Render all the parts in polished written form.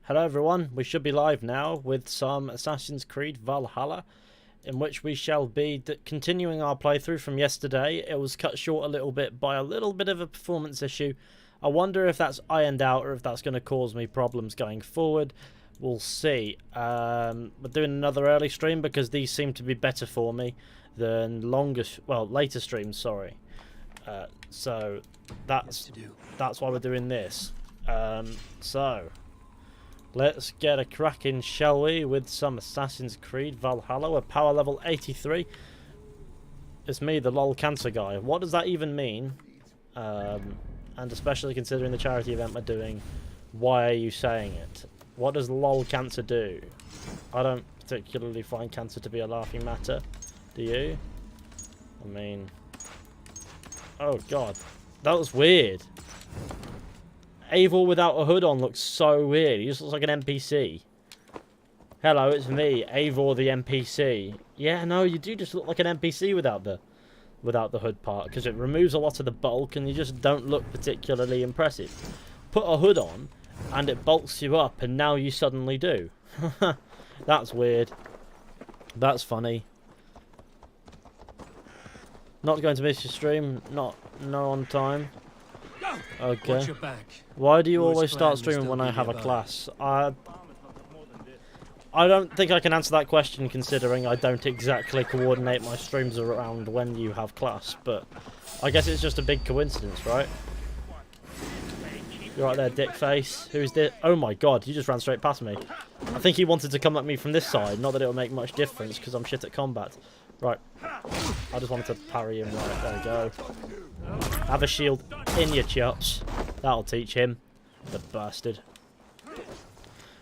Hello everyone, we should be live now with some Assassin's Creed Valhalla, in which we shall be continuing our playthrough from yesterday. It was cut short a little bit by a little bit of a performance issue. I wonder if that's ironed out or if that's going to cause me problems going forward. We'll see. We're doing another early stream because these seem to be better for me than later streams, sorry. So that's why we're doing this. So let's get a cracking, shall we, with some Assassin's Creed Valhalla. We're power level 83. It's me, the lol cancer guy. What does that even mean? And especially considering the charity event we're doing, why are you saying it? What does lol cancer do? I don't particularly find cancer to be a laughing matter. Do you? I mean... Oh god. That was weird. Eivor without a hood on looks so weird. He just looks like an NPC. Hello, it's me, Eivor the NPC. Yeah, no, you do just look like an NPC without the hood part, because it removes a lot of the bulk and you just don't look particularly impressive. Put a hood on and it bulks you up and now you suddenly do. That's weird. That's funny. Not going to miss your stream. No on time. Okay. Why do you always start streaming when I have a class? I don't think I can answer that question, considering I don't exactly coordinate my streams around when you have class, but I guess it's just a big coincidence, right? You're right there, dick face. Who's this? Oh my god, you just ran straight past me. I think he wanted to come at me from this side, not that it'll make much difference, because I'm shit at combat. Right. I just wanted to parry him. Right, there we go. Have a shield in your chops. That'll teach him. The bastard.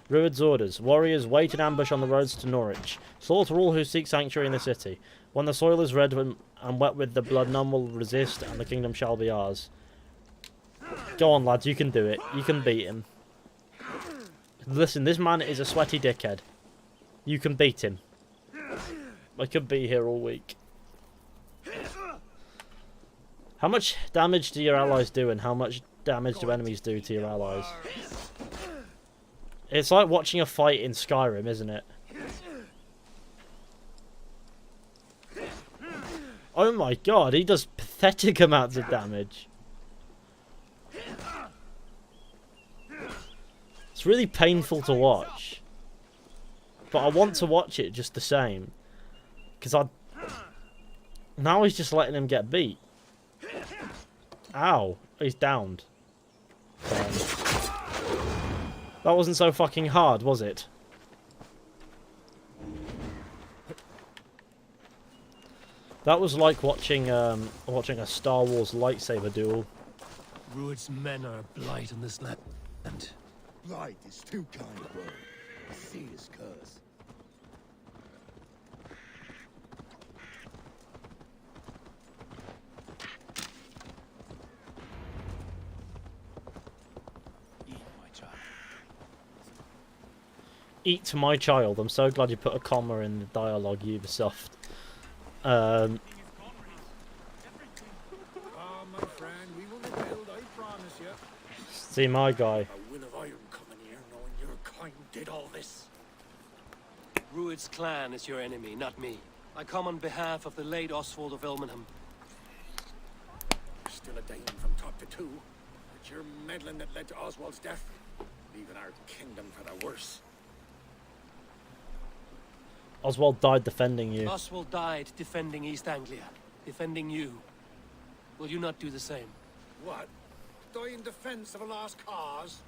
Rued's orders. Warriors wait in ambush on the roads to Norwich. Slaughter all who seek sanctuary in the city. When the soil is red and wet with the blood, none will resist, and the kingdom shall be ours. Go on, lads. You can do it. You can beat him. Listen, this man is a sweaty dickhead. You can beat him. I could be here all week. How much damage do your allies do, and how much damage do enemies do to your allies? It's like watching a fight in Skyrim, isn't it? Oh my god, he does pathetic amounts of damage. It's really painful to watch. But I want to watch it just the same. Because now he's just letting him get beat. Ow. He's downed. That wasn't so fucking hard, was it? That was like watching a Star Wars lightsaber duel. Rued's men are a blight on this land. Blight is too kind of word. A serious curse. Eat my child. I'm so glad you put a comma in the dialogue, Ubisoft. My friend, we will rebuild, I promise you. See my guy. A will of iron coming here, knowing your kind did all this. Rued's clan is your enemy, not me. I come on behalf of the late Oswald of Ilmenham. Still a Dane from top to two. It's your meddling that led to Oswald's death, leaving our kingdom for the worse. Oswald died defending you. Oswald died defending East Anglia, defending you. Will you not do the same? What? Die in defense of a lost cause?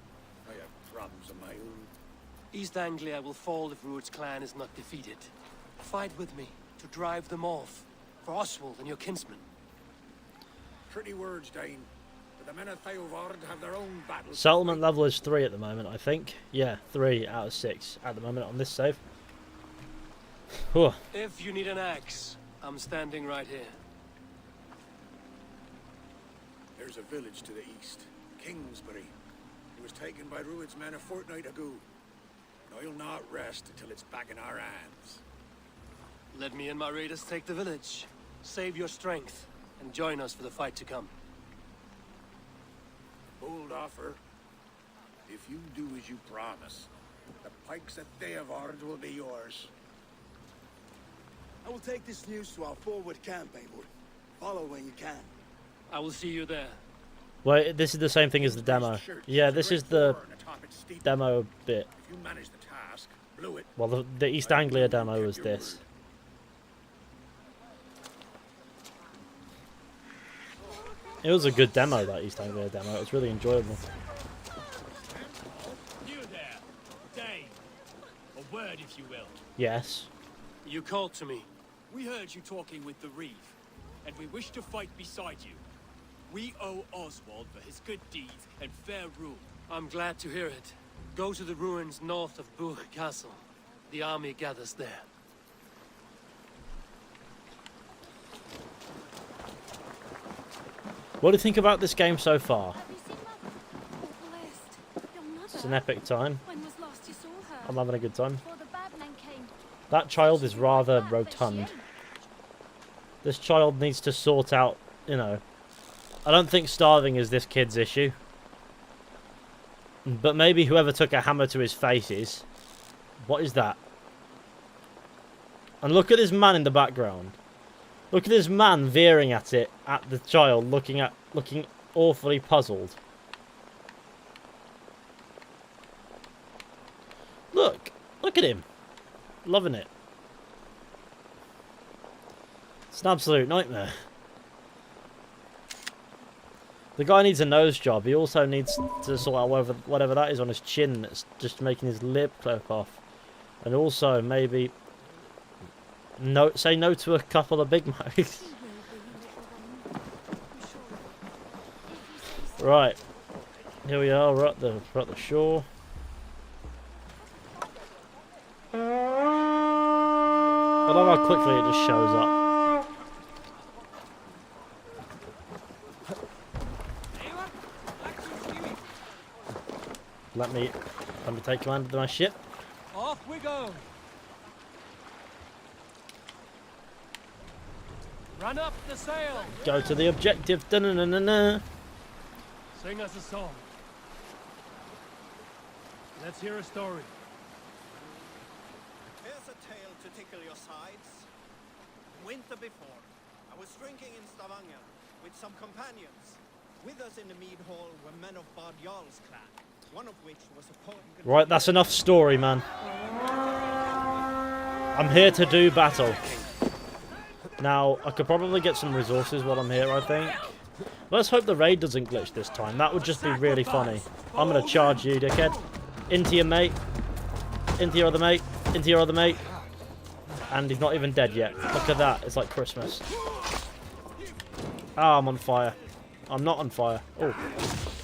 I have problems of my own. East Anglia will fall if Rued's clan is not defeated. Fight with me to drive them off, for Oswald and your kinsmen. Pretty words, Dane. But the men of Theovard have their own battles. Settlement level is 3 at the moment, I think. Yeah, 3 out of 6 at the moment on this save. Whew. If you need an axe, I'm standing right here. There's a village to the east, Kingsbury. It was taken by Rued's men a fortnight ago. And I'll not rest until it's back in our hands. Let me and my raiders take the village. Save your strength, and join us for the fight to come. Bold offer. If you do as you promise, The pikes that they have ordered will be yours. I will take this news to our forward camp, Eivor. Follow when you can. I will see you there. Well, this is the same thing as the demo. Yeah, this is the demo bit. If you manage the task, blew it. Well, the East Anglia demo was this. It was a good demo, that East Anglia demo. It was really enjoyable. You there, Dane. A word, if you will. Yes. You called to me. We heard you talking with the Reeve, and we wish to fight beside you. We owe Oswald for his good deeds and fair rule. I'm glad to hear it. Go to the ruins north of Burg Castle. The army gathers there. What do you think about this game so far? Have you seen Mother? Awful list. Your mother. It's an epic time. When was last you saw her? I'm having a good time. Before the bad men came. That child is rather Bad, but she rotund. ain't. This child needs to sort out, you know. I don't think starving is this kid's issue. But maybe whoever took a hammer to his face is. What is that? And look at this man in the background. Look at this man veering at it, at the child, looking awfully puzzled. Look at him. Loving it. It's an absolute nightmare. The guy needs a nose job. He also needs to sort out whatever that is on his chin that's just making his lip clip off. And also maybe say no to a couple of Big Macs. Right. Here we are, we're at the shore. I love how quickly it just shows up. Let me take command of my ship. Off we go. Run up the sail. Go to the objective. Da-na-na-na-na. Sing us a song. Let's hear a story. Here's a tale to tickle your sides. Winter before, I was drinking in Stavanger with some companions. With us in the mead hall were men of Bard Jarl's clan, one of which was a potent... Right, that's enough story, man. I'm here to do battle. Now, I could probably get some resources while I'm here, I think. Let's hope the raid doesn't glitch this time. That would just be really funny. I'm going to charge you, dickhead. Into your mate. Into your other mate. Into your other mate. And he's not even dead yet. Look at that. It's like Christmas. Ah, I'm on fire. I'm not on fire. Oh,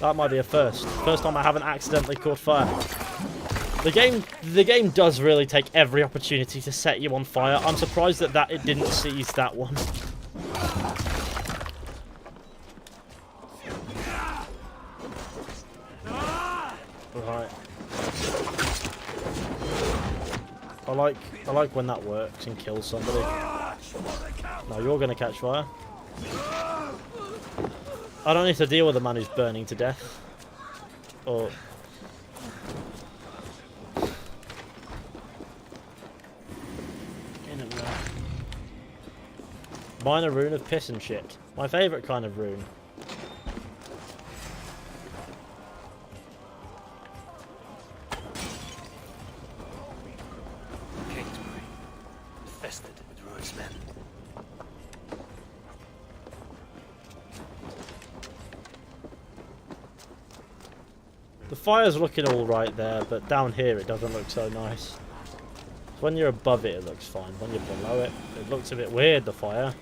that might be a first. First time I haven't accidentally caught fire. The game does really take every opportunity to set you on fire. I'm surprised that it didn't seize that one. Right. I like when that works and kills somebody. No, you're gonna catch fire. I don't need to deal with a man who's burning to death. Or in and there. Minor rune of piss and shit. My favourite kind of rune. Kingsbury, infested with Ruud's men. The fire's looking alright there, but down here it doesn't look so nice. When you're above it, it looks fine. When you're below it, it looks a bit weird, the fire.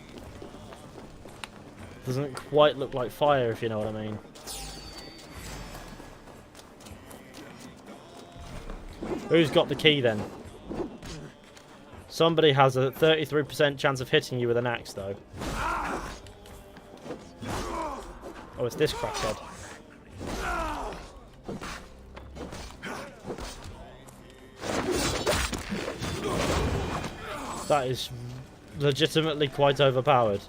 Doesn't quite look like fire, if you know what I mean. Who's got the key then? Somebody has a 33% chance of hitting you with an axe, though. Oh, it's this crackhead. That is legitimately quite overpowered.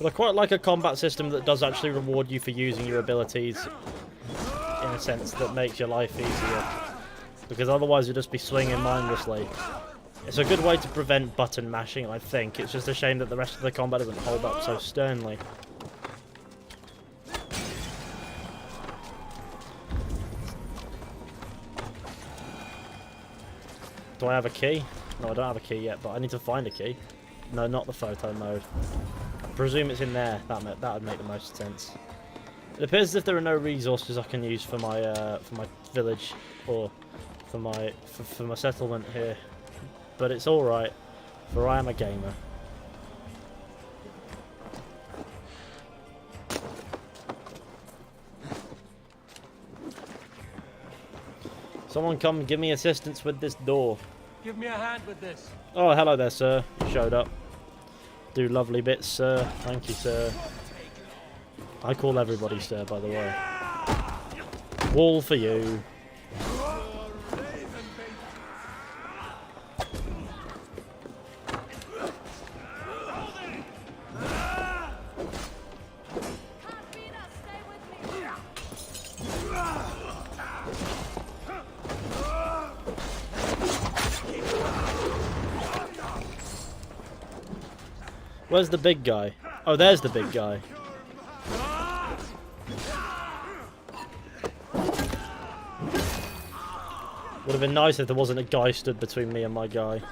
But I quite like a combat system that does actually reward you for using your abilities in a sense that makes your life easier. Because otherwise you'll just be swinging mindlessly. It's a good way to prevent button mashing, I think. It's just a shame that the rest of the combat doesn't hold up so sternly. Do I have a key? No, I don't have a key yet, but I need to find a key. No, not the photo mode. I presume it's in there. That would make the most sense. It appears as if there are no resources I can use for my village or for my settlement here, but it's all right, for I am a gamer. Someone come give me assistance with this door. Give me a hand with this. Oh, hello there, sir. You showed up. Do lovely bits, sir. Thank you, sir. I call everybody sir, by the way. Wall for you. Where's the big guy? Oh, there's the big guy. Would have been nice if there wasn't a guy stood between me and my guy.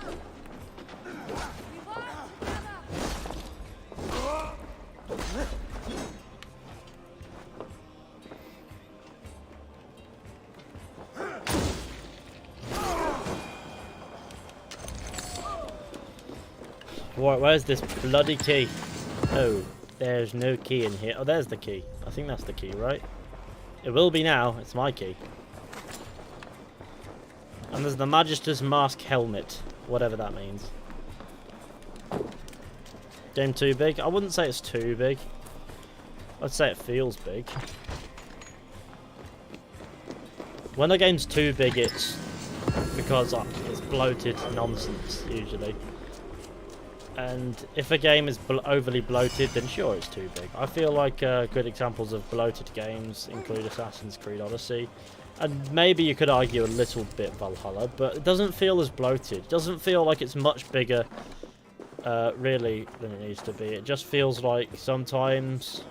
Right, where's this bloody key? Oh, there's no key in here. Oh, there's the key. I think that's the key, right? It will be now. It's my key. And there's the Magister's Mask Helmet. Whatever that means. Game too big? I wouldn't say it's too big. I'd say it feels big. When a game's too big, it's because it's bloated nonsense, usually. And if a game is overly bloated, then sure, it's too big. I feel like good examples of bloated games include Assassin's Creed Odyssey. And maybe you could argue a little bit Valhalla, but it doesn't feel as bloated. It doesn't feel like it's much bigger, really, than it needs to be. It just feels like sometimes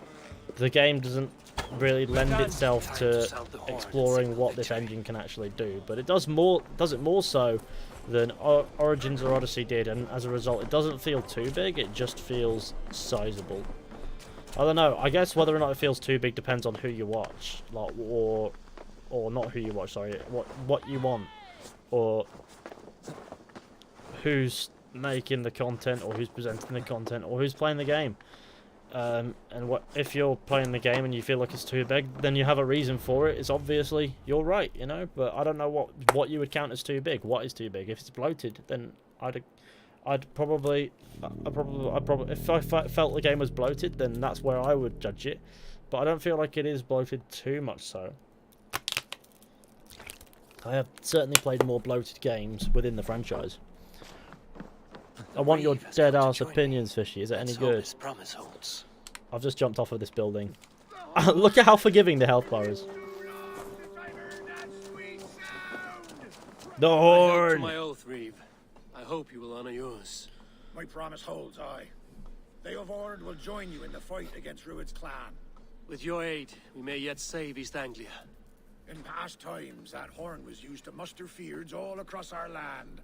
the game doesn't really lend itself to exploring what this engine can actually do. But it does it more so than Origins or Odyssey did, and as a result, it doesn't feel too big. It just feels sizable. I don't know. I guess whether or not it feels too big depends on who you watch, like, or not who you watch. Sorry, what you want, or who's making the content, or who's presenting the content, or who's playing the game. And if you're playing the game and you feel like it's too big, then you have a reason for it. It's obviously you're right, you know. But I don't know what you would count as too big. What is too big? If it's bloated, then I'd probably if I felt the game was bloated, then that's where I would judge it. But I don't feel like it is bloated too much so. I have certainly played more bloated games within the franchise. I want your dead ass opinions, Fishy. Is it any good? I've just jumped off of this building. Look at how forgiving the health bar is. The horn! To my oath, Reeve. I hope you will honor yours. My promise holds, aye. They of Ord will join you in the fight against Rued's clan. With your aid, we may yet save East Anglia. In past times, that horn was used to muster fyrds all across our land.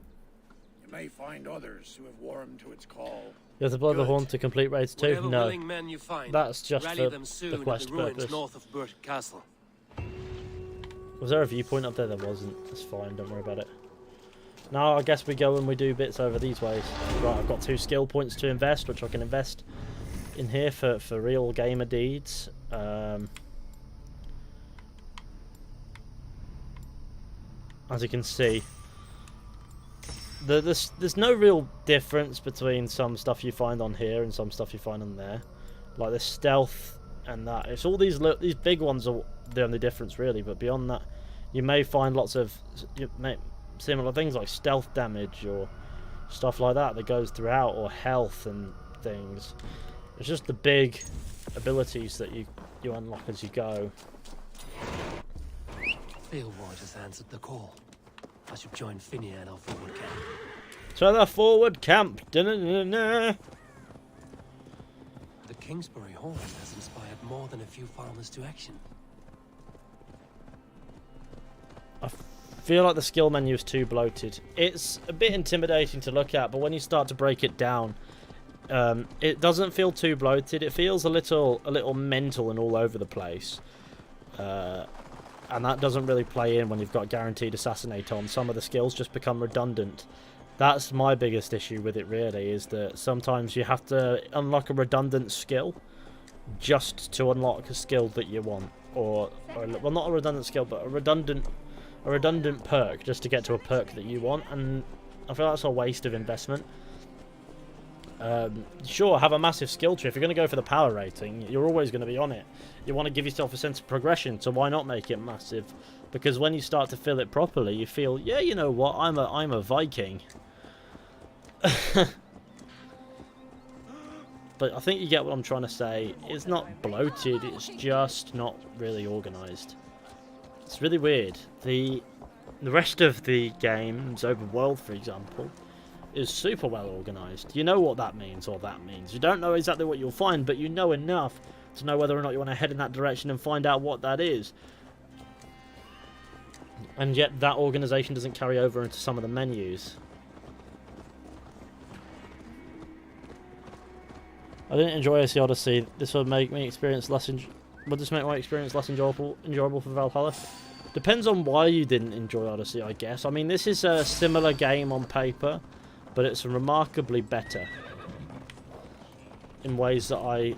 You may find others who have warmed to its call. You have to blow the horn to complete raids too? Whatever No. willing men you find, That's just rally for them soon the quest in the ruins purpose. north of Burt Castle. Was there a viewpoint up there? There wasn't. That's fine, don't worry about it. Now I guess we go and we do bits over these ways. Right, I've got 2 skill points to invest, which I can invest in here for real gamer deeds. As you can see, there's no real difference between some stuff you find on here and some stuff you find on there. Like the stealth and that. It's all these big ones are the only difference really, but beyond that, you may find lots of similar things like stealth damage or stuff like that goes throughout, or health and things. It's just the big abilities that you unlock as you go. Beowulf has answered the call. I should join Fizhy at our forward camp. To the forward camp. Da-na-na-na. The Kingsbury horn has inspired more than a few farmers to action. I feel like the skill menu is too bloated. It's a bit intimidating to look at, but when you start to break it down, it doesn't feel too bloated. It feels a little mental and all over the place. And that doesn't really play in when you've got guaranteed assassinate on. Some of the skills just become redundant. That's my biggest issue with it, really, is that sometimes you have to unlock a redundant skill just to unlock a skill that you want. Or well, not a redundant skill, but a redundant perk just to get to a perk that you want. And I feel that's a waste of investment. Sure, have a massive skill tree. If you're going to go for the power rating, you're always going to be on it. You want to give yourself a sense of progression, so why not make it massive? Because when you start to fill it properly, you feel, yeah, you know what, I'm a Viking. But I think you get what I'm trying to say. It's not bloated, it's just not really organised. It's really weird. The rest of the games, open world for example, is super well organised. You know what that means, or that means. You don't know exactly what you'll find, but you know enough to know whether or not you want to head in that direction and find out what that is. And yet that organisation doesn't carry over into some of the menus. I didn't enjoy AC Odyssey. This would make me experience less. Would this make my experience less enjoyable for Valhalla? Depends on why you didn't enjoy Odyssey, I guess. I mean, this is a similar game on paper, but it's remarkably better in ways that I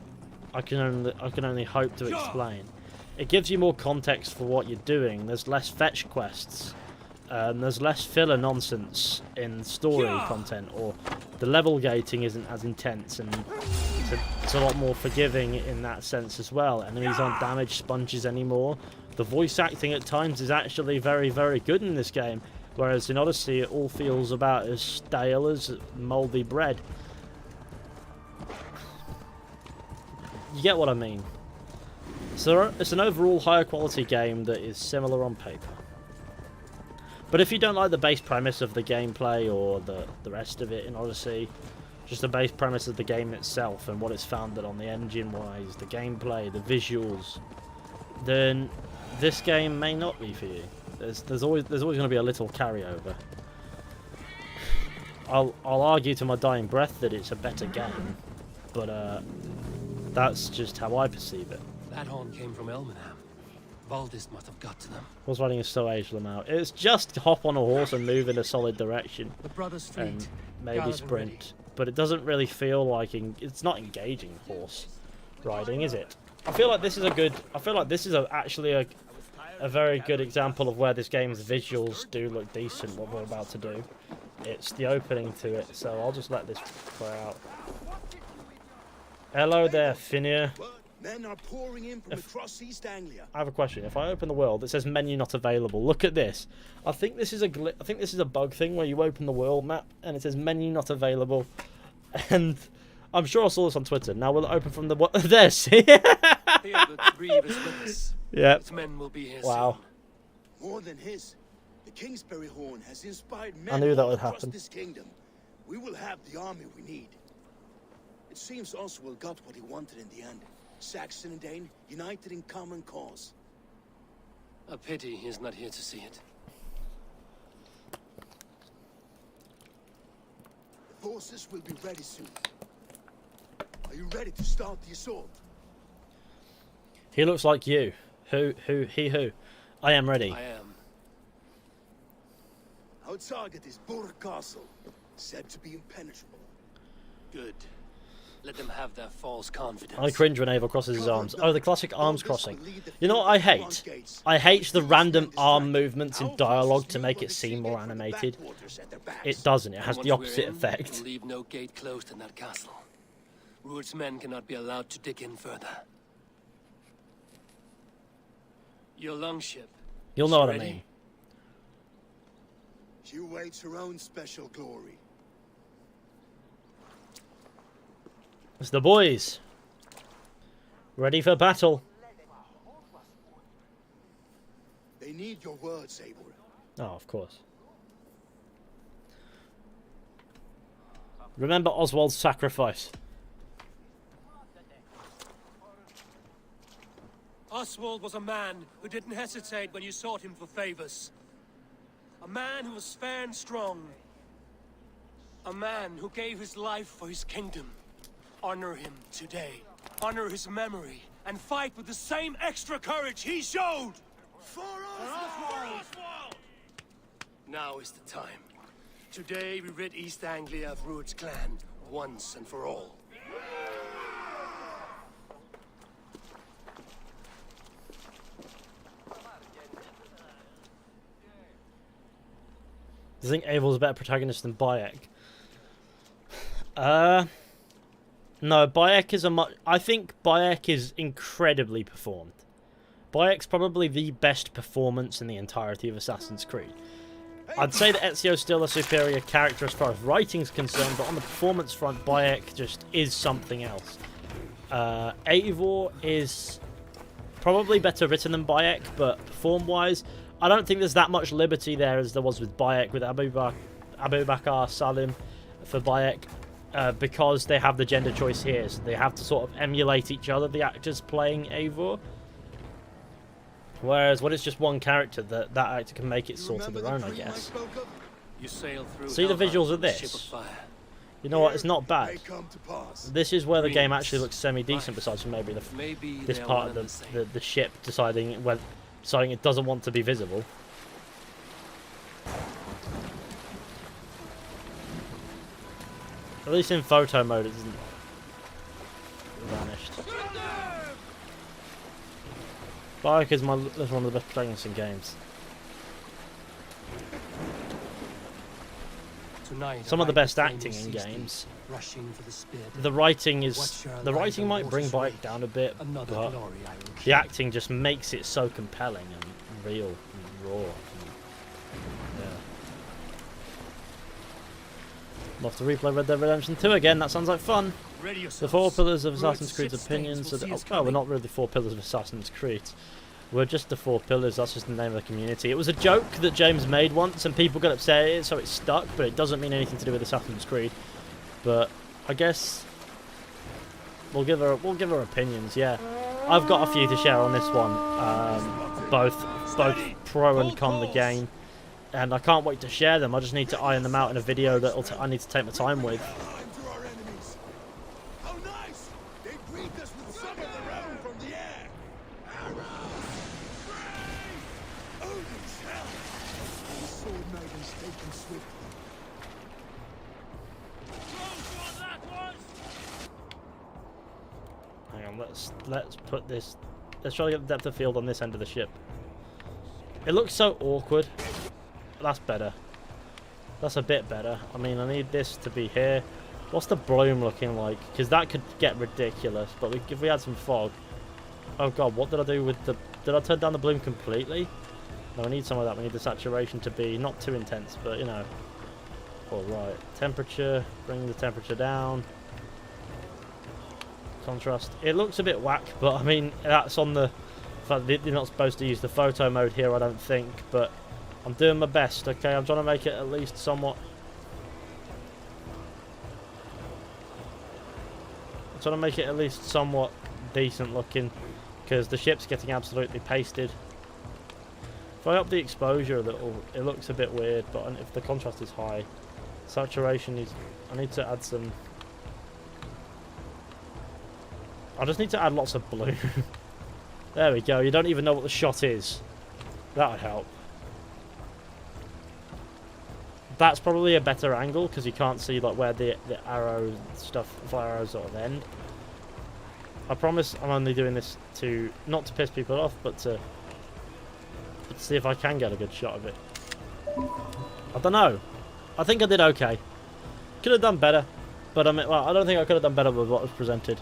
can only hope to explain. It gives you more context for what you're doing. There's less fetch quests. There's less filler nonsense in story content, or the level gating isn't as intense, and it's a lot more forgiving in that sense as well. Enemies aren't damage sponges anymore. The voice acting at times is actually very, very good in this game, whereas in Odyssey it all feels about as stale as mouldy bread. You get what I mean. So it's an overall higher quality game that is similar on paper. But if you don't like the base premise of the gameplay or the rest of it in Odyssey, just the base premise of the game itself and what it's founded on, the engine-wise, the gameplay, the visuals, then this game may not be for you. There's always going to be a little carryover. I'll argue to my dying breath that it's a better game, but that's just how I perceive it. That horn came from Elmenham. Valdis must have got to them. Horse riding is so aged them out. It's just hop on a horse and move in a solid direction. The brothers' fleet. And maybe gathered sprint. ready. But it doesn't really feel like it's not engaging horse riding, is it? I feel like this is actually a very good example of where this game's visuals do look decent, what we're about to do. It's the opening to it, so I'll just let this play out. Hello there, Fizhy. Men are pouring in from across East Anglia. I have a question. If I open the world, it says menu not available. Look at this. I think this is a bug thing where you open the world map and it says menu not available. And I'm sure I saw this on Twitter. Now we'll open from the this. Here, the grievous witness. Yeah. His men will be here Wow. soon. More than his, the Kingsbury horn has inspired men I knew that all would across happen. this kingdom. We will have the army we need. It seems Oswald got what he wanted in the end. Saxon and Dane united in common cause. A pity he's not here to see it. The forces will be ready soon. Are you ready to start the assault? He looks like you. Who? I am ready. I am. Our target is Burg Castle, said to be impenetrable. Good. Let them have their false confidence. I cringe when Ava crosses his arms. Oh, the classic arms crossing. You know what I hate? I hate the random arm movements in dialogue to make it seem more animated. It doesn't. It has And the once we're opposite in, effect. we'll leave no gate closed in that castle. Ruud's men cannot be allowed to dig in further. Your longship. You'll know what I ready? mean. She awaits her own special glory. It's the boys. Ready for battle. They need your words, Eivor. Oh, of course. Remember Oswald's sacrifice. Oswald was a man who didn't hesitate when you sought him for favors. A man who was fair and strong. A man who gave his life for his kingdom. Honor him today. Honor his memory. And fight with the same extra courage he showed! For Oswald! Now is the time. Today we rid East Anglia of Rued's clan, once and for all. Do you think Eivor's a better protagonist than Bayek? No, Bayek is I think Bayek is incredibly performed. Bayek's probably the best performance in the entirety of Assassin's Creed. I'd say that Ezio's still a superior character as far as writing's concerned, but on the performance front, Bayek just is something else. Eivor is probably better written than Bayek, but perform-wise, I don't think there's that much liberty there as there was with Bayek, with Abu Bakr Salim for Bayek, because they have the gender choice here, so they have to sort of emulate each other, the actors playing Eivor. Whereas when it's just one character, that actor can make it sort of their own, I guess. You sail through See the visuals of Ship this? of fire. You know what? It's not bad. They come to pass. This is where the game actually looks semi-decent, besides from maybe Maybe this they are part one of and the same. the ship deciding it doesn't want to be visible. At least in photo mode, it isn't vanished. Bayek is one of the best protagonists in games. Tonight, Some a of the mighty best flame acting in seized me, games. rushing for the spear. The writing Watch your might bring light Bayek and down a bit, Another but glory I will the keep. acting just makes it so compelling and real and raw. Yeah. Love to replay Red Dead Redemption 2 again. That sounds like fun. Ready The yourselves. four pillars of Rued's Assassin's Creed's ship opinions. stains will see us Well, we're coming. not really the four pillars of Assassin's Creed. We're just the four pillars. That's just the name of the community. It was a joke that James made once, and people got upset at it, so it stuck. But it doesn't mean anything to do with Assassin's Creed. But I guess we'll give her opinions. Yeah, I've got a few to share on this one. Both pro and con the game, and I can't wait to share them. I just need to iron them out in a video that I need to take my time with. Time to our enemies. How nice! They greet us with some of the realm from the air. Arrows! Praise! Odin's hell! The sword maidens taken swiftly. Hang on, let's put this. Let's try to get the depth of field on this end of the ship. It looks so awkward. That's better. That's a bit better. I mean, I need this to be here. What's the bloom looking like? Because that could get ridiculous. But if we had some fog. Oh god, what did I do with the? Did I turn down the bloom completely? No, I need some of that. We need the saturation to be not too intense, but you know. All right. Temperature. Bring the temperature down. Contrast. It looks a bit whack, but I mean that's on the fact that you're not supposed to use the photo mode here, I don't think, but I'm doing my best. Okay, I'm trying to make it at least somewhat. I'm trying to make it at least somewhat decent looking, because the ship's getting absolutely pasted. If I up the exposure a little, it looks a bit weird, but if the contrast is high, saturation is. I need to add some. I just need to add lots of blue. There we go. You don't even know what the shot is. That would help. That's probably a better angle because you can't see like where the arrow stuff, fire arrows sort of end. I promise I'm only doing this to not to piss people off, but to see if I can get a good shot of it. I don't know. I think I did okay. Could have done better, but I mean, well, I don't think I could have done better with what was presented.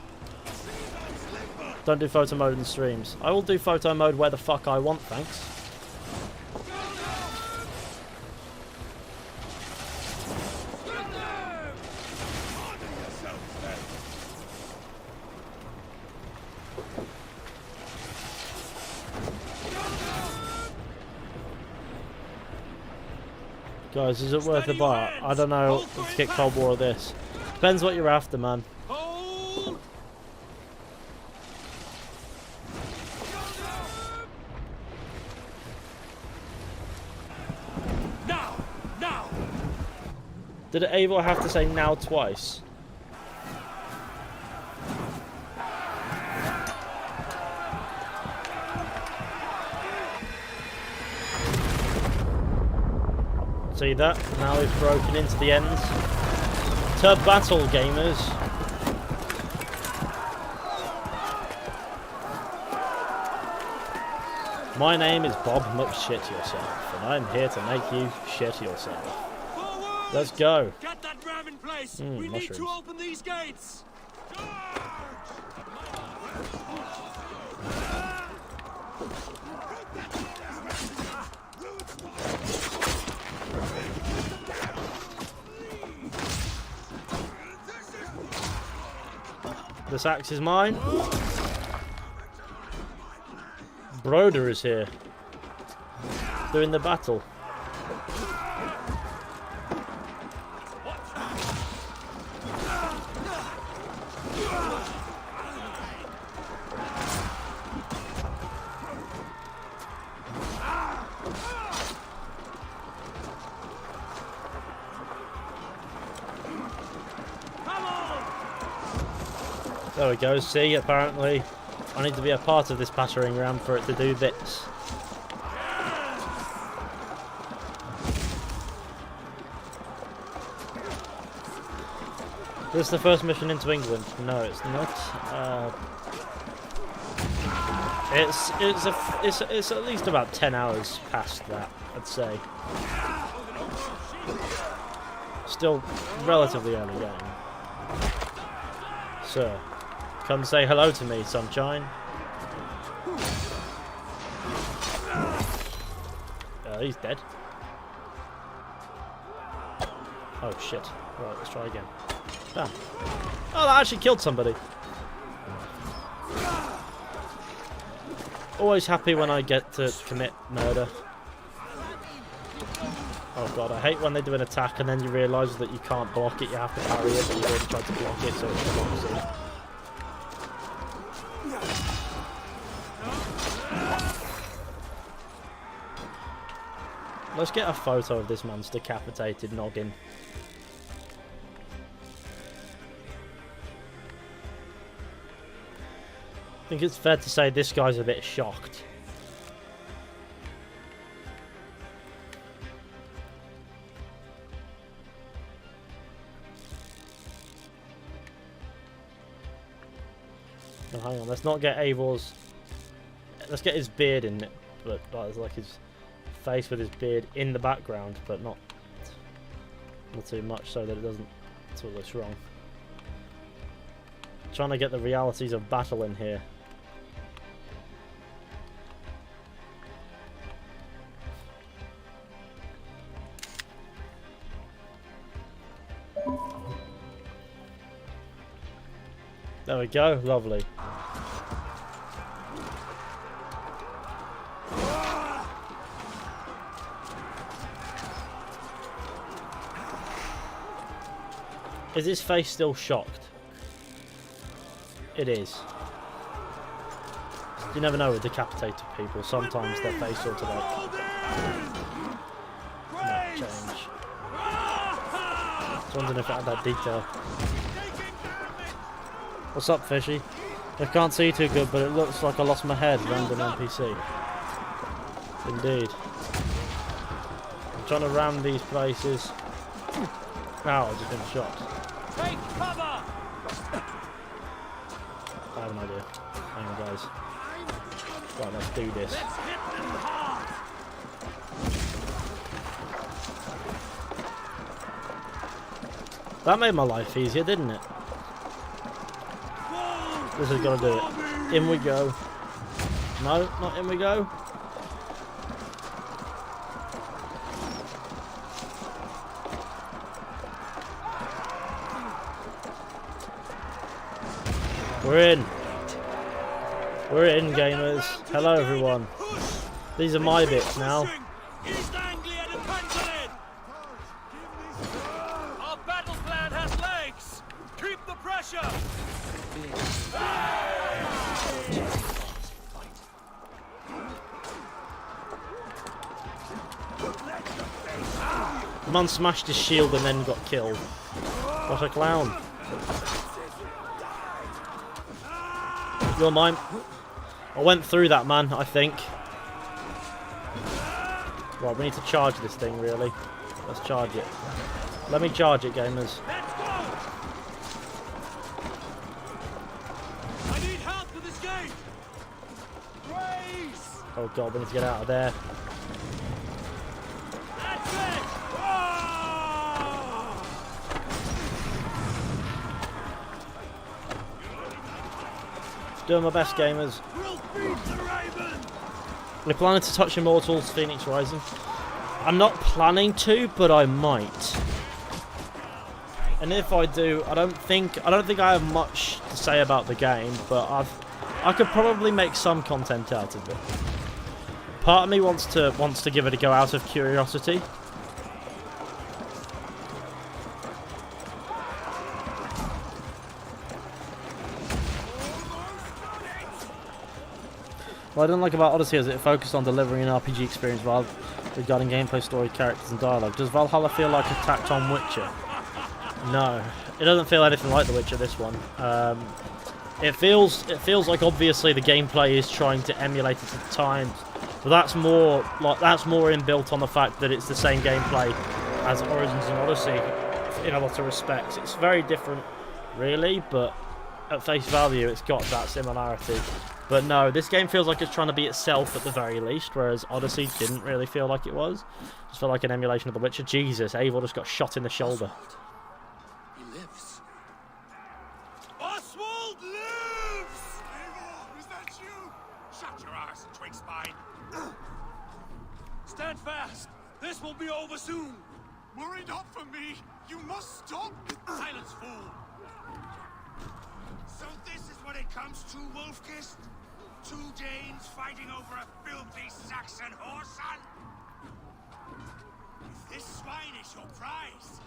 Don't do photo mode in streams. I will do photo mode where the fuck I want, thanks. Guys, is it worth a buy? I don't know. Let's get Cold War of this. Depends what you're after, man. Hold! Now! Now! Did Eivor have to say now twice? See that? Now we've broken into the ends. To battle, gamers. My name is Bob McShit Yourself, and I'm here to make you shit yourself. Forward! Let's go. Get that ram in place! We need to mushrooms. open these gates! This axe is mine. Broder is here. Doing the battle. There we go, see, apparently I need to be a part of this battering ram for it to do this. This is the first mission into England. No, it's not. It's at least about 10 hours past that, I'd say. Still relatively early game. Sir, come say hello to me, sunshine. He's dead. Oh shit. Right, let's try again. Damn. Oh, that actually killed somebody. Always happy when I get to commit murder. Oh god, I hate when they do an attack and then you realise that you can't block it, you have to parry it, but you've already tried to block it, so it's boxy. Let's get a photo of this man's decapitated noggin. I think it's fair to say this guy's a bit shocked. Oh, hang on, let's not get Eivor's... Let's get his beard in it, but like his face with his beard in the background, but not too much so that it doesn't sort of looks wrong. Trying to get the realities of battle in here. There we go, lovely. Is his face still shocked? It is. You never know with decapitated people, sometimes their face sort of like might change. I was wondering if it had that detail. What's up, Fishy? I can't see too good, but it looks like I lost my head, random NPC. Indeed. I'm trying to ram these places. Ow, I've just been shot. Take cover! I have an idea. Hang on, guys. Right, let's do this. Let's hit them hard! That made my life easier, didn't it? This is gonna do it. In we go. No, not in we go. We're in. We're in, gamers. Hello, everyone. These are my bits now. East Anglia to pencil in! pressure! The man smashed his shield and then got killed. What a clown. You're mine. I went through that, man, I think. Well, we need to charge this thing, really. Let's charge it. Let me charge it, gamers. Let's go! I need help with this gate! Grace! Oh god, we need to get out of there. That's it! Oh! Doing my best, gamers. We'll beat the Raven! We're planning to touch Immortals Phoenix Rising. I'm not planning to, but I might. And if I do, I don't think I have much to say about the game, but I could probably make some content out of it. Part of me wants to give it a go out of curiosity. What I didn't like about Odyssey is it focused on delivering an RPG experience rather regarding gameplay, story, characters and dialogue. Does Valhalla feel like a tacked on Witcher? No. It doesn't feel anything like The Witcher, this one. It feels like obviously the gameplay is trying to emulate it at times, but that's more inbuilt on the fact that it's the same gameplay as Origins and Odyssey in a lot of respects. It's very different, really, but at face value, it's got that similarity. But no, this game feels like it's trying to be itself at the very least, whereas Odyssey didn't really feel like it was. It just felt like an emulation of The Witcher. Jesus, Eivor just got shot in the shoulder. He lives. Oswald lives! Eivor, is that you? Shut your arse, twig spine. Stand fast! This will be over soon! Worry not for me. You must stop. Silence, fool! So this is what it comes to, Wolfkist? 2 Danes fighting over a filthy Saxon whoreson? If this swine is your prize,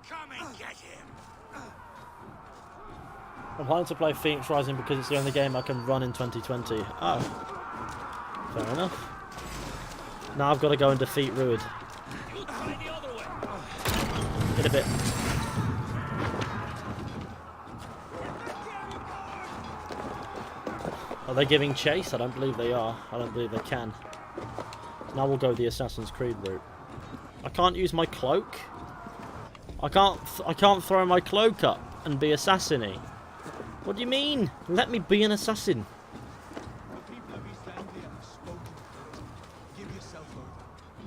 come and get him. I'm planning to play Phoenix Rising because it's the only game I can run in 2020. Oh. Fair enough. Now I've got to go and defeat Ruid. You try the other way! In a bit. Are they giving chase? I don't believe they are. I don't believe they can. Now we'll go the Assassin's Creed route. I can't use my cloak. I can't throw my cloak up and be assassiny. What do you mean? Let me be an assassin. The people of East Anglia have spoken. Give yourself over.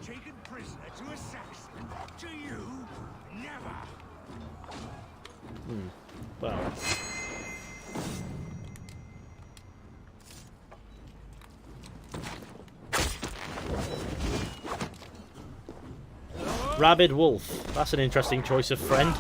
Taken prisoner to a Saxon. To you, never. Well. Rabid Wolf. That's an interesting choice of friend.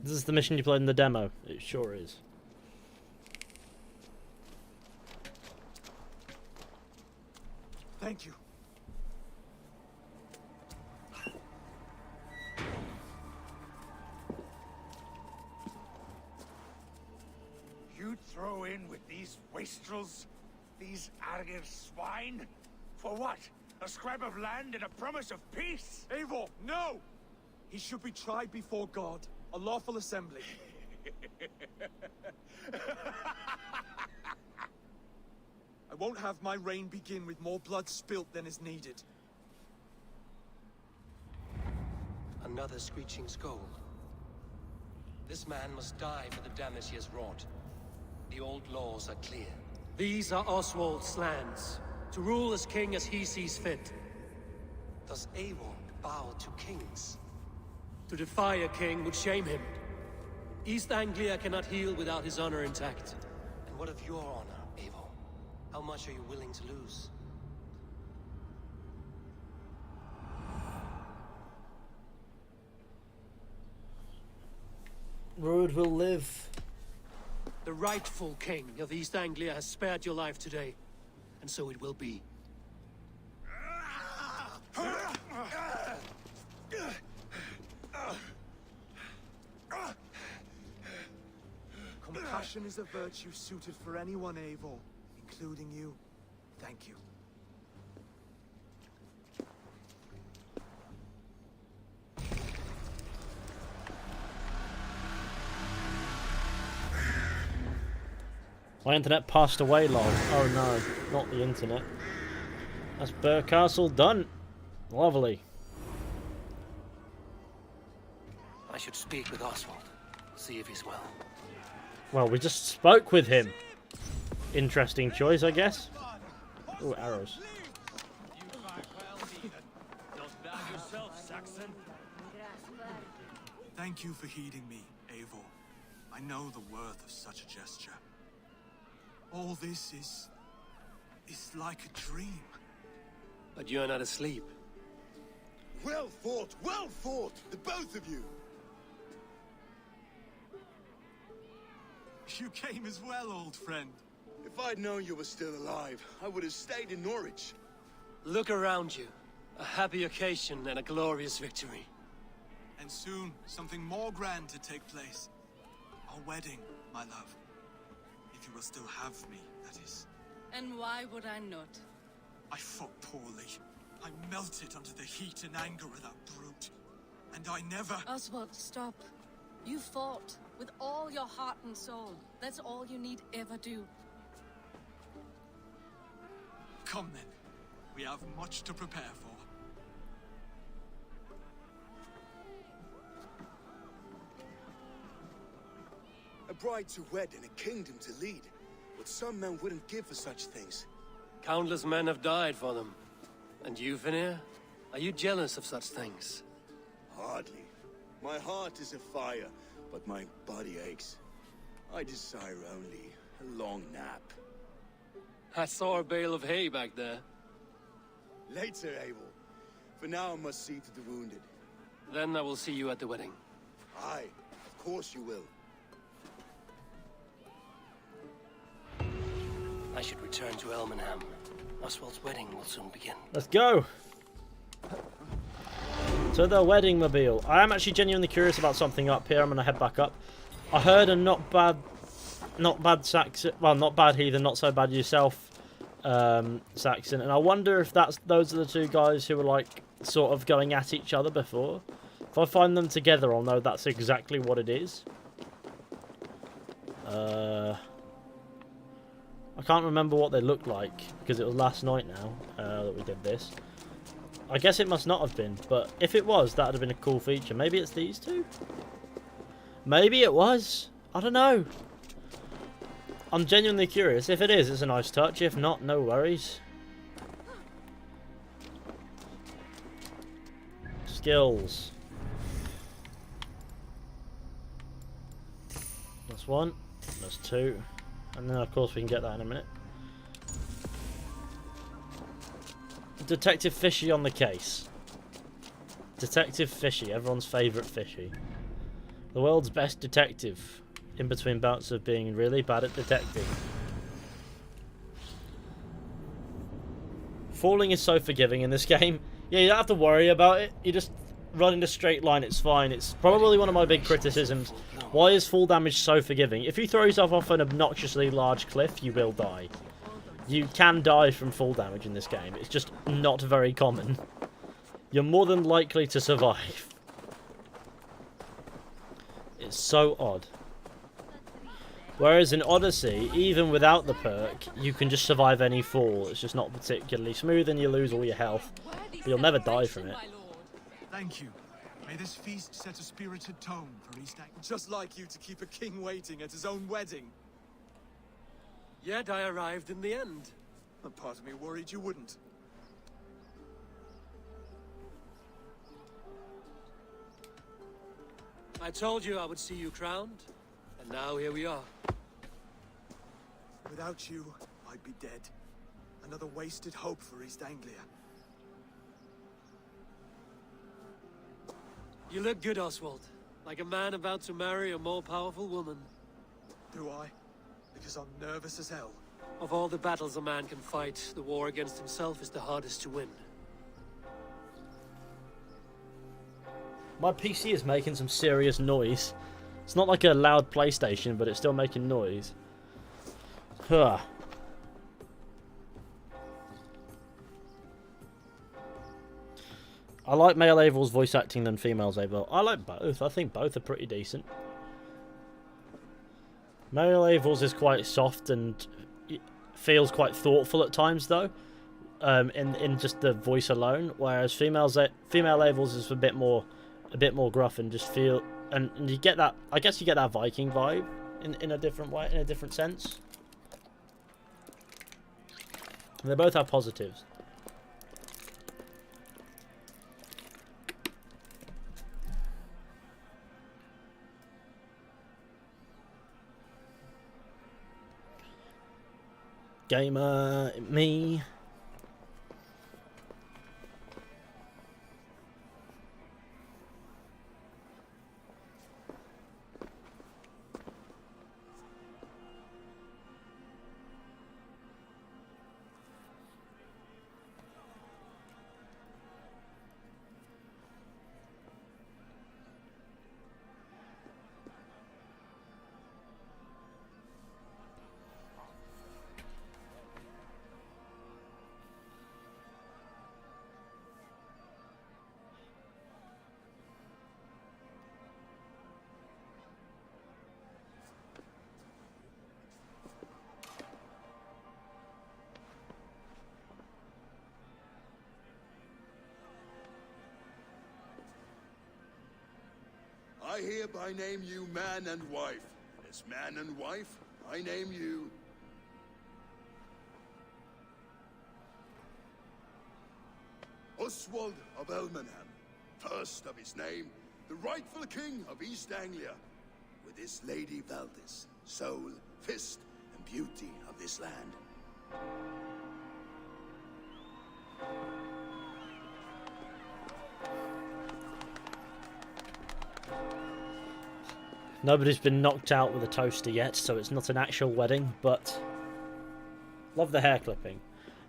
This is the mission you played in the demo. It sure is. Thank you. You throw in with these wastrels? These Argir swine? For what? A scrap of land and a promise of peace? Eivor, no! He should be tried before God, a lawful assembly. I won't have my reign begin with more blood spilt than is needed. Another screeching skull. This man must die for the damage he has wrought. The old laws are clear. These are Oswald's lands, to rule as king as he sees fit. Does Eivor bow to kings? To defy a king would shame him. East Anglia cannot heal without his honor intact. And what of your honor, Eivor? How much are you willing to lose? road will live. The rightful king of East Anglia has spared your life today, and so it will be. Compassion is a virtue suited for anyone, Eivor, including you. Thank you. My internet passed away, lol. Oh no, not the internet. That's Burr Castle done. Lovely. I should speak with Oswald. See if he's well. Well, we just spoke with him. Interesting choice, I guess. Ooh, arrows. Not bad yourself, Saxon. Thank you for heeding me, Eivor. I know the worth of such a gesture. All this is like a dream. But you are not asleep. Well fought, the both of you. You came as well, old friend. If I'd known you were still alive, I would have stayed in Norwich. Look around you. A happy occasion and a glorious victory. And soon, something more grand to take place. Our wedding, my love. If you will still have me, that is. And why would I not? I fought poorly. I melted under the heat and anger of that brute. And I never... Oswald, stop. You fought with all your heart and soul. That's all you need ever do. Come then. We have much to prepare for. A bride to wed and a kingdom to lead. What some men wouldn't give for such things. Countless men have died for them. And you, Finir? Are you jealous of such things? Hardly. My heart is afire, but my body aches. I desire only a long nap. I saw a bale of hay back there. Later, Abel. For now, I must see to the wounded. Then I will see you at the wedding. Aye, of course you will. I should return to Elmenham. Oswald's wedding will soon begin. Let's go. To the wedding mobile. I am actually genuinely curious about something up here. I'm going to head back up. I heard a not bad Saxon, well, not bad heathen, not so bad yourself, Saxon, and I wonder if those are the two guys who were like sort of going at each other before. If I find them together, I'll know that's exactly what it is. I can't remember what they looked like because it was last night now that we did this. I guess it must not have been, but if it was, that would have been a cool feature. Maybe it's these two? Maybe it was. I don't know. I'm genuinely curious. If it is, it's a nice touch. If not, no worries. Skills. That's one. That's two. And then, of course, we can get that in a minute. Detective Fizhy on the case. Detective Fizhy, everyone's favourite Fizhy. The world's best detective. In between bouts of being really bad at detecting. Falling is so forgiving in this game. Yeah, you don't have to worry about it. You just run in a straight line, it's fine. It's probably one of my big criticisms. Why is fall damage so forgiving? If you throw yourself off an obnoxiously large cliff, you will die. You can die from fall damage in this game. It's just not very common. You're more than likely to survive. It's so odd. Whereas in Odyssey, even without the perk, you can just survive any fall. It's just not particularly smooth and you lose all your health. But you'll never die from it. Thank you. May this feast set a spirited tone for East Anglia. Just like you to keep a king waiting at his own wedding. Yet I arrived in the end. A part of me worried you wouldn't. I told you I would see you crowned, and now here we are. Without you, I'd be dead. Another wasted hope for East Anglia. You look good, Oswald. Like a man about to marry a more powerful woman. Do I? Because I'm nervous as hell. Of all the battles a man can fight, the war against himself is the hardest to win. My PC is making some serious noise. It's not like a loud PlayStation, but it's still making noise. Huh. I like male Avel's voice acting than female Avel. I like both. I think both are pretty decent. Male Avel's is quite soft and feels quite thoughtful at times, though. In just the voice alone, whereas female Avel's is a bit more gruff and just feel and you get that. I guess you get that Viking vibe in a different way, in a different sense. And they both have positives. Gamer, me. I hereby name you man and wife. And as man and wife, I name you... Oswald of Elmenham, first of his name, the rightful king of East Anglia, with his lady Valdis, soul, fist, and beauty of this land. Nobody's been knocked out with a toaster yet, so it's not an actual wedding, but... Love the hair clipping.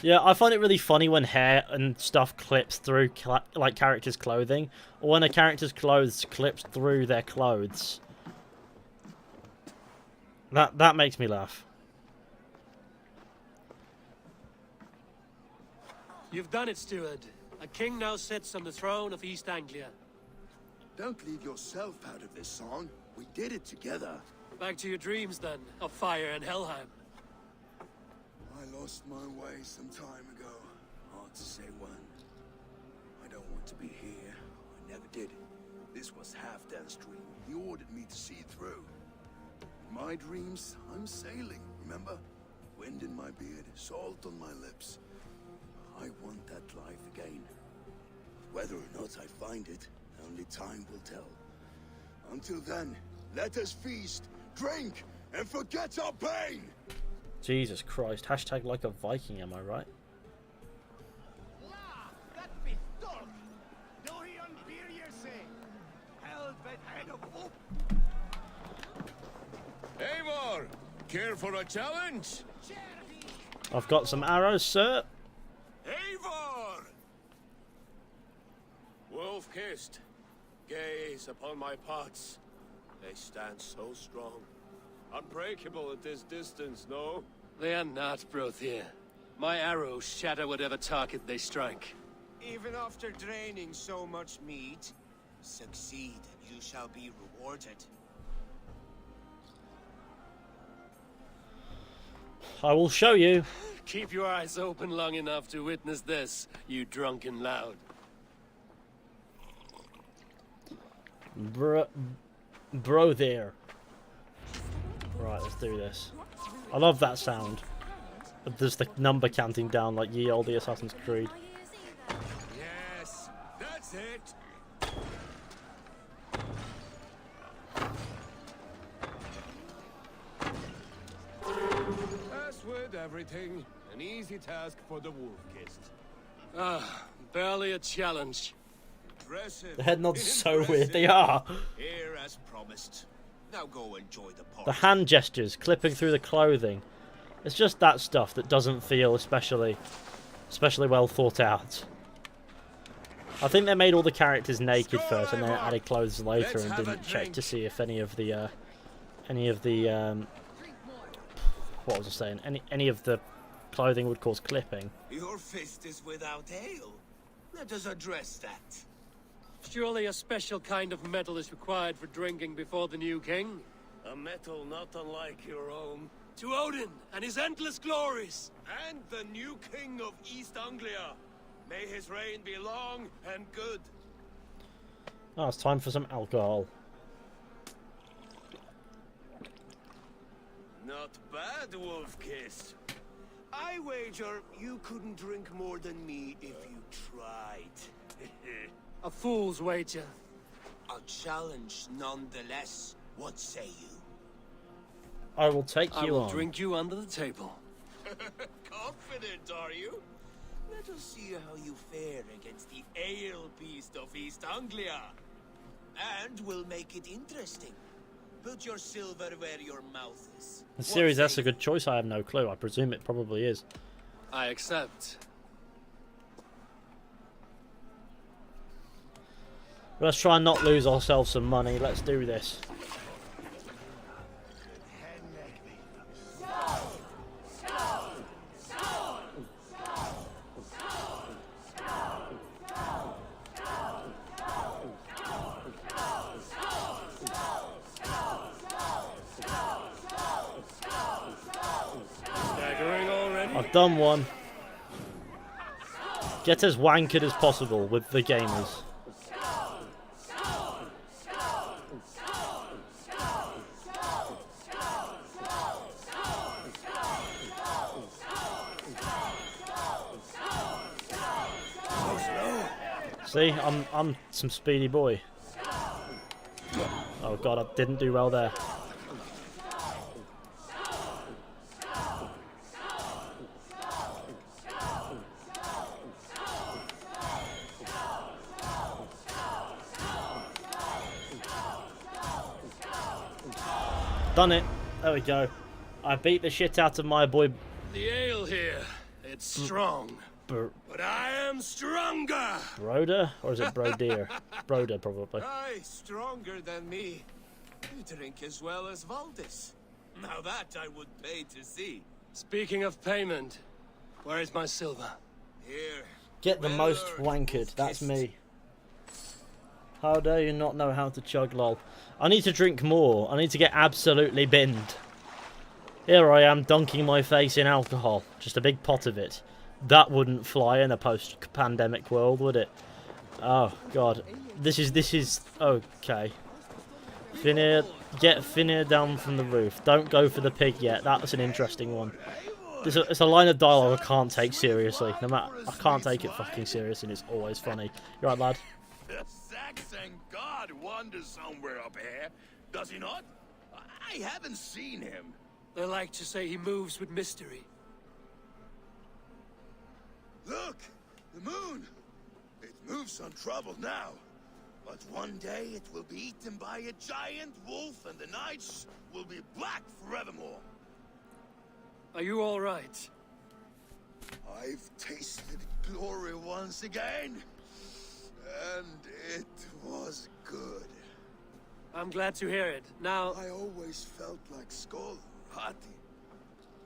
Yeah, I find it really funny when hair and stuff clips through, like, characters' clothing, or when a character's clothes clips through their clothes. That makes me laugh. You've done it, steward. A king now sits on the throne of East Anglia. Don't leave yourself out of this song. We did it together. Back to your dreams, then, of fire and Helheim. I lost my way some time ago. Hard to say when. I don't want to be here. I never did. This was Halfdan's dream. He ordered me to see it through. In my dreams, I'm sailing, remember? Wind in my beard, salt on my lips. I want that life again. Whether or not I find it, only time will tell. Until then, let us feast, drink, and forget our pain! Jesus Christ. Hashtag like a Viking, am I right? Eivor, care for a challenge? I've got some arrows, sir. Eivor! Wolf-kissed, gaze upon my pots. They stand so strong. Unbreakable at this distance, no? They are not, Brothier. My arrows shatter whatever target they strike. Even after draining so much meat, succeed and you shall be rewarded. I will show you. Keep your eyes open long enough to witness this, you drunken loud. Bro there. Right, let's do this. I love that sound. There's the number counting down like ye olde Assassin's Creed. Yes, that's it. As with everything, an easy task for the wolf-kissed. Barely a challenge. Impressive. The head nods are so weird. They are. Here as promised. Now go enjoy the party. The hand gestures, clipping through the clothing. It's just that stuff that doesn't feel especially well thought out. I think they made all the characters naked first and then added clothes later and didn't check to see if any of the what was I saying? Any of the clothing would cause clipping. Your fist is without ale. Let us address that. Surely a special kind of metal is required for drinking before the new king? A metal not unlike your own. To Odin and his endless glories! And the new king of East Anglia. May his reign be long and good. Oh, it's time for some alcohol. Not bad, Wolfkiss. I wager you couldn't drink more than me if you tried. A fool's wager. A challenge nonetheless. What say you? I will take I you will on. drink you under the table. Confident, are you? Let us see how you fare against the ale beast of East Anglia. And we'll make it interesting. Put your silver where your mouth is. The Series S a good choice? I have no clue. I presume it probably is. I accept. Let's try and not lose ourselves some money. Let's do this. Staggering already? I've done one. Get as wankered as possible with the gamers. See, I'm some speedy boy. Oh god, I didn't do well there. Done it. There we go. I beat the shit out of my boy. The ale here, it's strong. But I am stronger! Broder? Or is it Brodier? Broder, probably. Aye, stronger than me. You drink as well as Valdis. Now that I would pay to see. Speaking of payment, where is my silver? Here. Get the Well most earned, wankered. That's Wolf-kissed. me. How dare you not know how to chug, lol. I need to drink more. I need to get absolutely binned. Here I am dunking my face in alcohol. Just a big pot of it. That wouldn't fly in a post-pandemic world, would it? Oh, God. This is... Okay. Finnear... Get Finnear down from the roof. Don't go for the pig yet. That's an interesting one. It's a line of dialogue I can't take seriously. No matter... I can't take it fucking seriously, and it's always funny. You right, lad? The Saxon god wanders somewhere up here, does he not? I haven't seen him. They like to say he moves with mystery. Look! The moon! It moves untroubled now. But one day it will be eaten by a giant wolf and the nights will be black forevermore. Are you all right? I've tasted glory once again. And it was good. I'm glad to hear it. Now... I always felt like Skoll, Hati,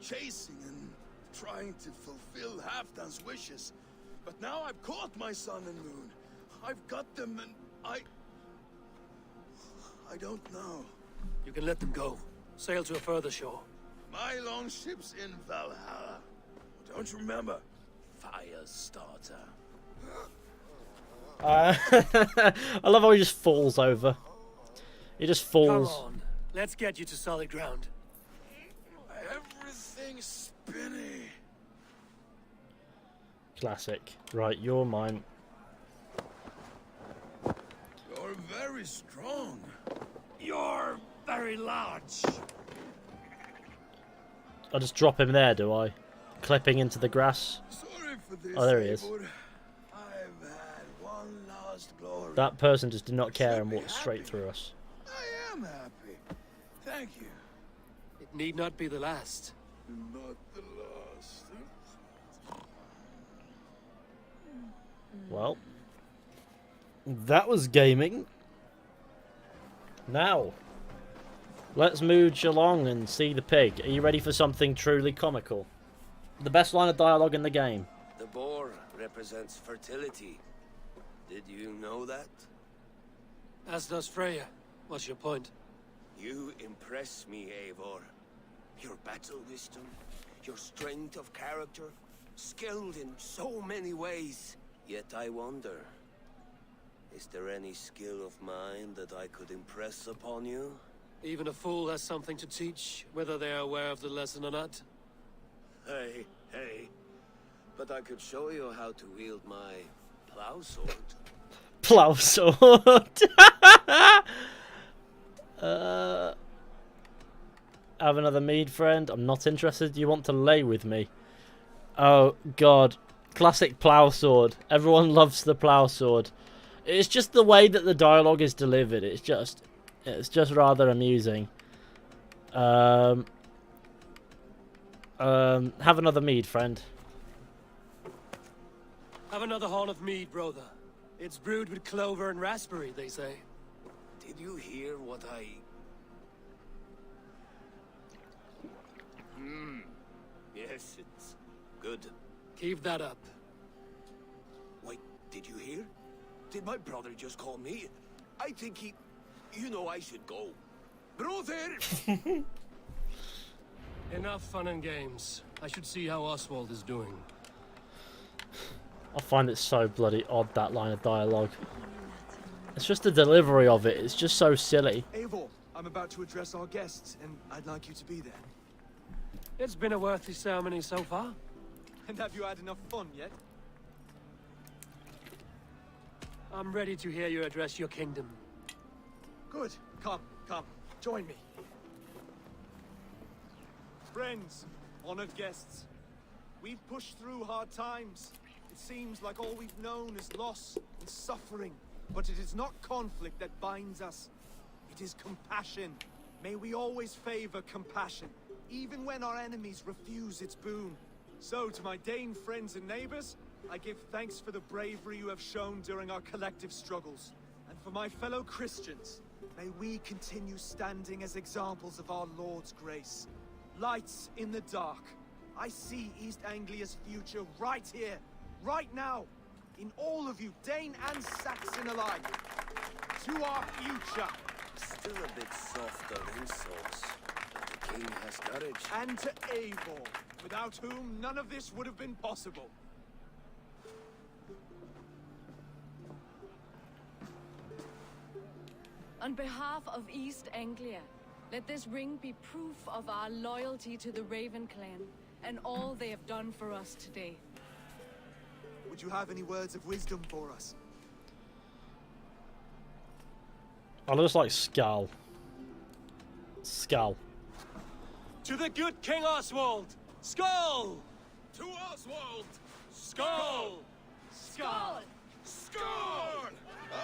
chasing and trying to fulfill Halfdan's wishes. But now I've caught my sun and moon. I've got them and I don't know. You can let them go. Sail to a further shore. My longship's in Valhalla. Don't you remember? Firestarter. I love how he just falls over. He just falls. Come on. Let's get you to solid ground. Everything's spinny. Classic. Right, you're mine. You're very strong. You're very large. I just drop him there, do I? Clipping into the grass. Sorry for this, Oh, there he is. Eivor. I've had one last lost glory. That person just did not care and walked straight through us. I am happy. Thank you. It need not be the last. Not the last. Well, that was gaming. Now, let's mooch along and see the pig. Are you ready for something truly comical? The best line of dialogue in the game. The boar represents fertility. Did you know that? As does Freya. What's your point? You impress me, Eivor. Your battle wisdom, your strength of character, skilled in so many ways. Yet I wonder, is there any skill of mine that I could impress upon you? Even a fool has something to teach, whether they are aware of the lesson or not. Hey. But I could show you how to wield my plow sword. Plow sword. Have another mead, friend. I'm not interested. You want to lay with me? Oh God, classic plow sword. Everyone loves the plow sword. It's just the way that the dialogue is delivered. It's just rather amusing. Have another mead, friend. Have another horn of mead, brother. It's brewed with clover and raspberry, they say. Did you hear what I... Yes, it's good. Keep that up. Wait, did you hear? Did my brother just call me? I think he... You know I should go. Brother! Enough fun and games. I should see how Oswald is doing. I find it so bloody odd, that line of dialogue. It's just the delivery of it. It's just so silly. Eivor, I'm about to address our guests, and I'd like you to be there. It's been a worthy ceremony so far. And have you had enough fun yet? I'm ready to hear you address your kingdom. Good. Come. Join me. Friends, honored guests, we've pushed through hard times. It seems like all we've known is loss and suffering. But it is not conflict that binds us. It is compassion. May we always favor compassion, even when our enemies refuse its boon. So, to my Dane friends and neighbors, I give thanks for the bravery you have shown during our collective struggles. And for my fellow Christians, may we continue standing as examples of our Lord's grace. Lights in the dark. I see East Anglia's future right here, right now, in all of you, Dane and Saxon alike. To our future. Still a bit soft on insults, but the king has courage. And to Eivor, without whom none of this would have been possible. On behalf of East Anglia, let this ring be proof of our loyalty to the Raven clan and all they have done for us today. Would you have any words of wisdom for us? I just like Skull. Skull. To the good King Oswald! Skull! To Oswald! Skull! Skull! Score!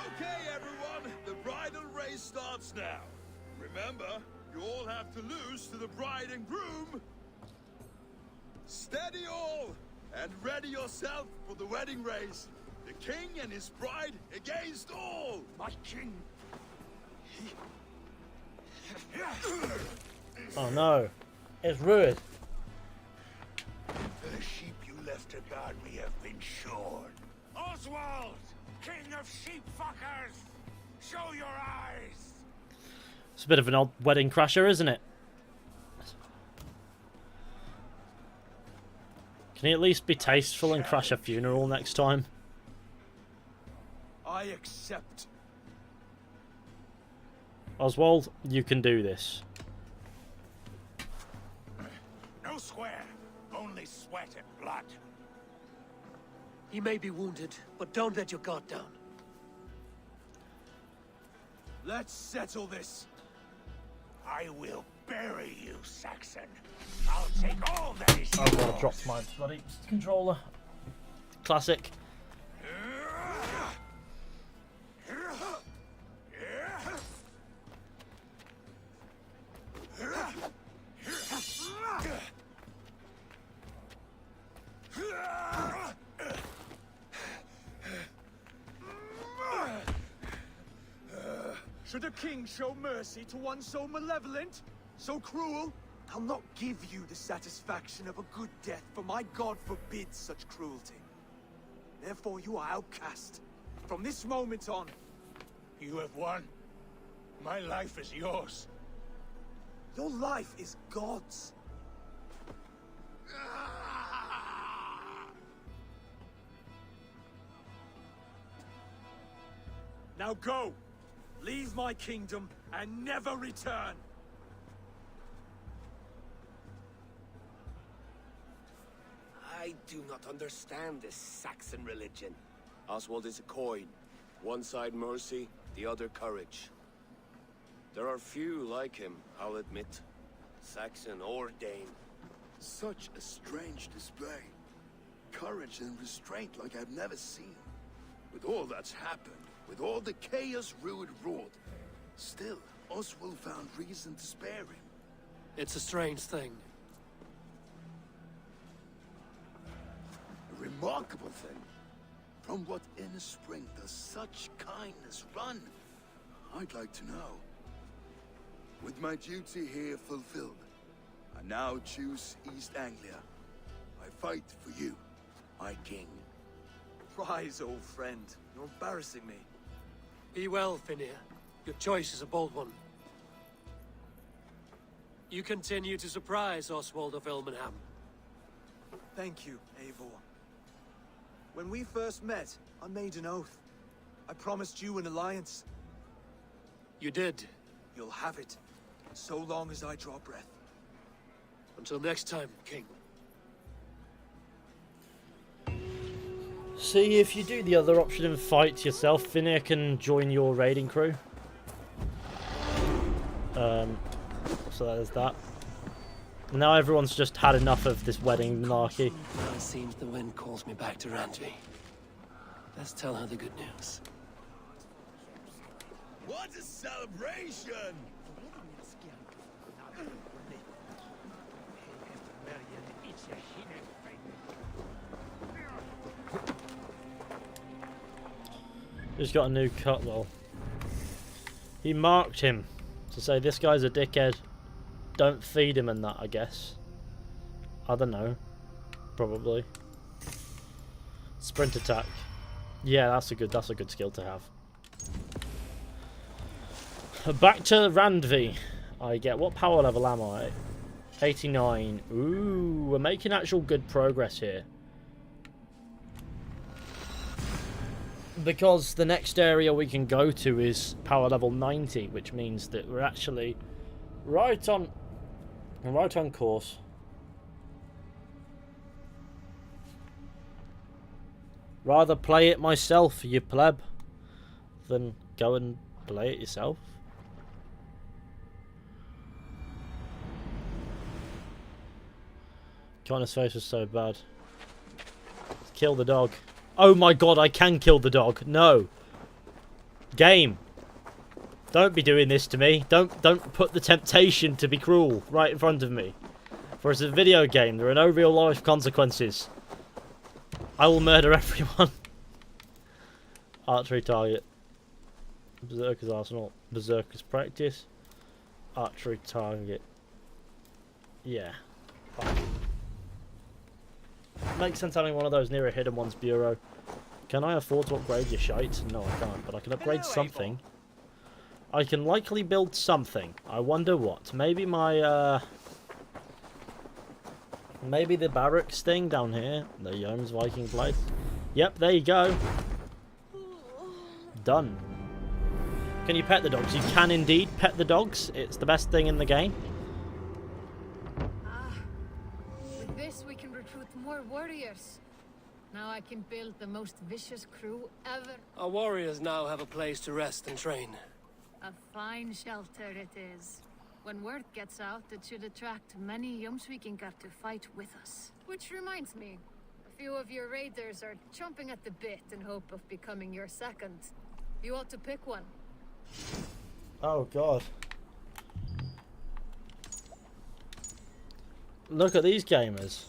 Okay, everyone, the bridal race starts now. Remember, you all have to lose to the bride and groom. Steady all, and ready yourself for the wedding race. The king and his bride against all. My king! Oh no, it's ruined. The sheep you left to guard me have been shorn. Oswald! King of sheep fuckers! Show your eyes! It's a bit of an old wedding crasher, isn't it? Can he at least be tasteful and crash a funeral next time? I accept. Oswald, you can do this. No swear, only sweat and blood. He may be wounded, but don't let your guard down. Let's settle this. I will bury you, Saxon. I'll take all that is Oh god, I dropped my bloody controller. Classic. Should a king show mercy to one so malevolent? So cruel? I'll not give you the satisfaction of a good death, for my god forbids such cruelty. Therefore you are outcast. From this moment on. You have won. My life is yours. Your life is God's. Now go! Leave my kingdom and never return! I do not understand this Saxon religion. Oswald is a coin. One side mercy, the other courage. There are few like him, I'll admit. Saxon or Dane. Such a strange display. Courage and restraint like I've never seen. With all that's happened, with all the chaos Rued wrought, still, Oswald found reason to spare him. It's a strange thing. A remarkable thing. From what inner spring does such kindness run? I'd like to know. With my duty here fulfilled, I now choose East Anglia. I fight for you, my king. Rise, old friend. You're embarrassing me. Be well, Fizhy. Your choice is a bold one. You continue to surprise Oswald of Ilmenham. Thank you, Eivor. When we first met, I made an oath. I promised you an alliance. You did. You'll have it, so long as I draw breath. Until next time, King. See, if you do the other option and fight yourself, Fizzy can join your raiding crew. So there's that. Now everyone's just had enough of this wedding monarchy. Now it seems the wind calls me back to Randvi. Let's tell her the good news. What a celebration! He's got a new cutlass. He marked him to say this guy's a dickhead. Don't feed him and that, I guess. I don't know. Probably. Sprint attack. Yeah, that's a good skill to have. Back to Randvi. I get, what power level am I? 89. Ooh, we're making actual good progress here. Because the next area we can go to is power level 90, which means that we're actually right on course. Rather play it myself, you pleb, than go and play it yourself. Connor's face was so bad. Kill the dog. Oh my god, I can kill the dog. No. Game. Don't be doing this to me. Don't put the temptation to be cruel right in front of me. For it's a video game, there are no real life consequences. I will murder everyone. Archery target. Berserker's arsenal. Berserker's practice. Archery target. Yeah. Fine. Makes sense having one of those near a hidden one's bureau. Can I afford to upgrade your shite? No, I can't, but I can upgrade something. I can likely build something. I wonder what. Maybe my, maybe the barracks thing down here. The Yomes Viking place. Yep, there you go. Done. Can you pet the dogs? You can indeed pet the dogs. It's the best thing in the game. With this, we can recruit more warriors. Now I can build the most vicious crew ever. Our warriors now have a place to rest and train. A fine shelter it is. When word gets out, it should attract many Jomsvikingar to fight with us. Which reminds me, a few of your raiders are chomping at the bit in hope of becoming your second. You ought to pick one. Oh god. Look at these gamers.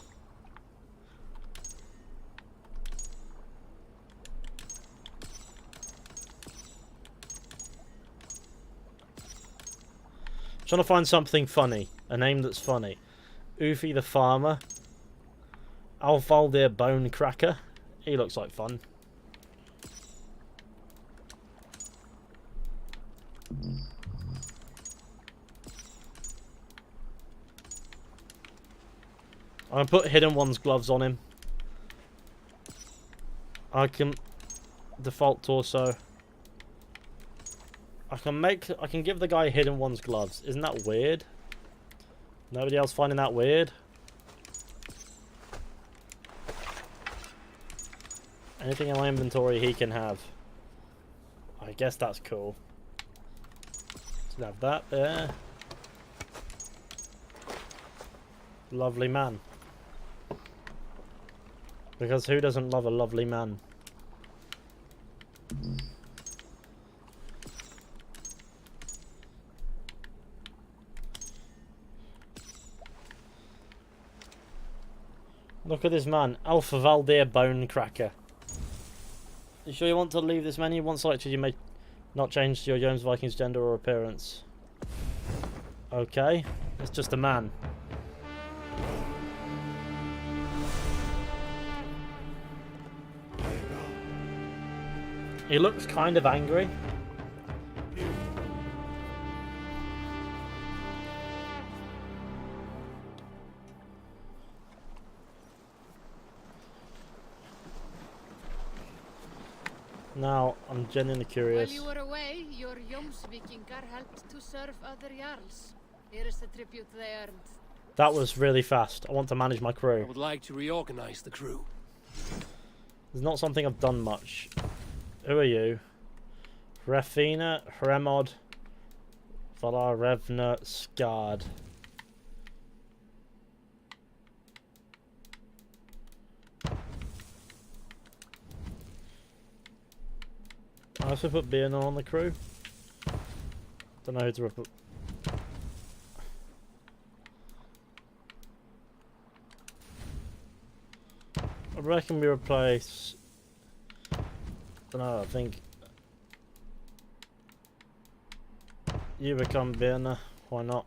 Trying to find something funny. A name that's funny. Oofy the Farmer. Alvaldir Bone Cracker. He looks like fun. I'm gonna put Hidden One's gloves on him. I can default torso. I can give the guy Hidden One's gloves. Isn't that weird? Nobody else finding that weird? Anything in my inventory he can have. I guess that's cool. So have that there. Lovely man. Because who doesn't love a lovely man? Look at this man, Alpha Valdir Bone Cracker. You sure you want to leave this menu? Once selected, you may not change your Jones Viking's gender or appearance. Okay, it's just a man. He looks kind of angry. Now, I'm genuinely curious. While you were away, your Jomsvikingar helped to serve other Jarls. Here is the tribute they earned. That was really fast. I want to manage my I crew. would like to reorganize the crew. It's not something I've done much. Who are you? Refina, Hremod, Valarevna, Skard. I also put Birna on the crew. Don't know who to put. I reckon we replace. Don't know. I think you become Birna. Why not?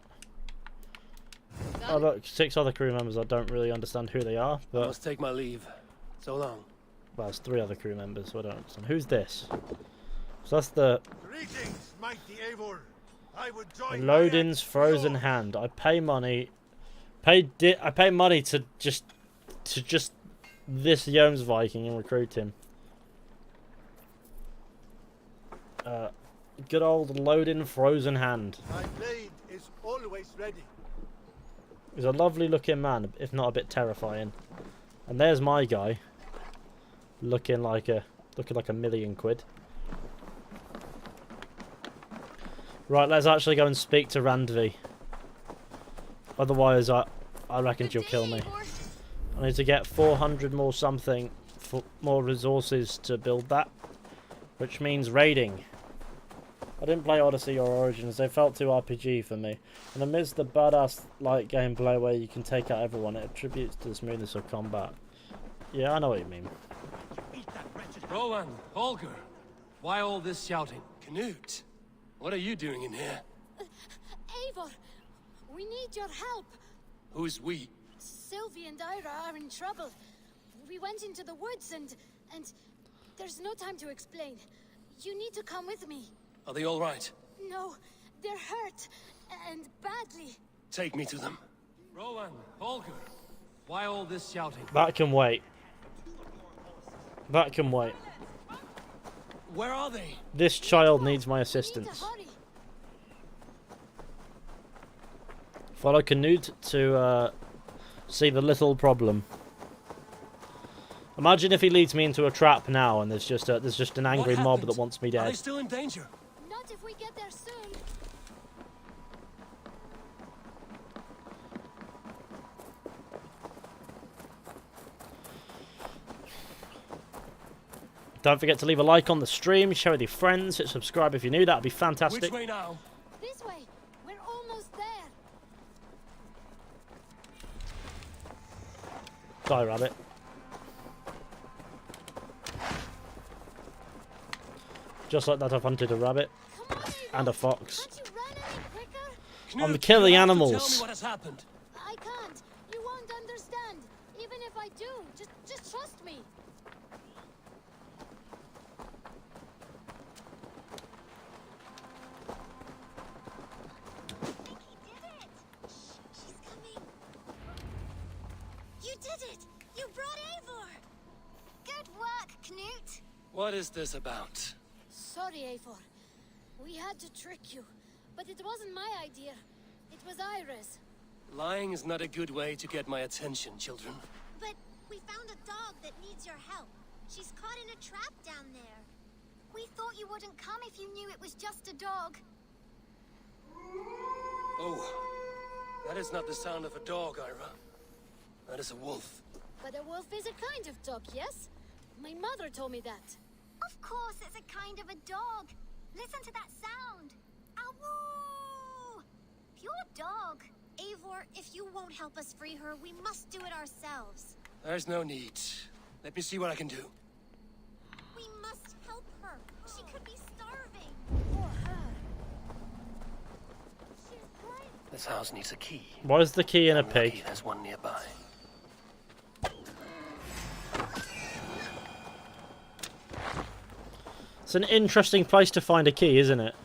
Oh look, 6 other crew members. I don't really understand who they are, I but must take my leave. So long. well, there's 3 other crew members, so I don't understand. Who's this? So that's the Greetings, mighty Eivor. I would join Lodin's Frozen Hand. I pay money. I pay money to just this Jones Viking and recruit him. Good old Lodin Frozen Hand. My blade is always ready. He's a lovely looking man, if not a bit terrifying. And there's my guy, looking like a million quid. Right, let's actually go and speak to Randvi. Otherwise, I reckon she'll kill me. I need to get 400 more something, for more resources to build that, which means raiding. I didn't play Odyssey or Origins, they felt too RPG for me. And amidst the badass light gameplay where you can take out everyone, it attributes to the smoothness of combat. Yeah, I know what you mean. Roland, Holger, why all this shouting? Canute, what are you doing in here? Eivor, we need your help. Who's we? Sylvie and Ira are in trouble. We went into the woods and there's no time to explain. You need to come with me. Are they all right? No, they're hurt and badly. Take me to them. Roland, Holger, why all this shouting? That can wait. That can wait. Where are they? This child needs my We need assistance. to hurry. Follow Canute to see the little problem. Imagine if he leads me into a trap now, and there's just an angry What mob happened? that wants me Are they dead. still in danger? Not if we get there soon. Don't forget to leave a like on the stream, share with your friends, hit subscribe if you're new. That'd be fantastic. Which way now? This way. We're almost there. Die, rabbit. Just like that, I've hunted a rabbit Come on, Eivor. and a fox. Can't you run any quicker? I'm Knut, killing you have to animals. Tell me what has happened. I can't. You won't understand. Even if I do, just trust me. She's coming. You did it! You brought Eivor! Good work, Knut. What is this about? Sorry, Eivor. We had to trick you. But it wasn't my idea. It was Iris. Lying is not a good way to get my attention, children. But we found a dog that needs your help. She's caught in a trap down there. We thought you wouldn't come if you knew it was just a dog. Oh, that is not the sound of a dog, Ira. That is a wolf. But a wolf is a kind of dog, yes? My mother told me that. Of course it's a kind of a dog. Listen to that sound. Awoo! Pure dog. Eivor, if you won't help us free her, we must do it ourselves. There's no need. Let me see what I can do. We must help her. She could be starving. Poor her. She's quite... This house needs a key. Why is the key in a I'm lucky pig? there's one nearby. It's an interesting place to find a key, isn't it?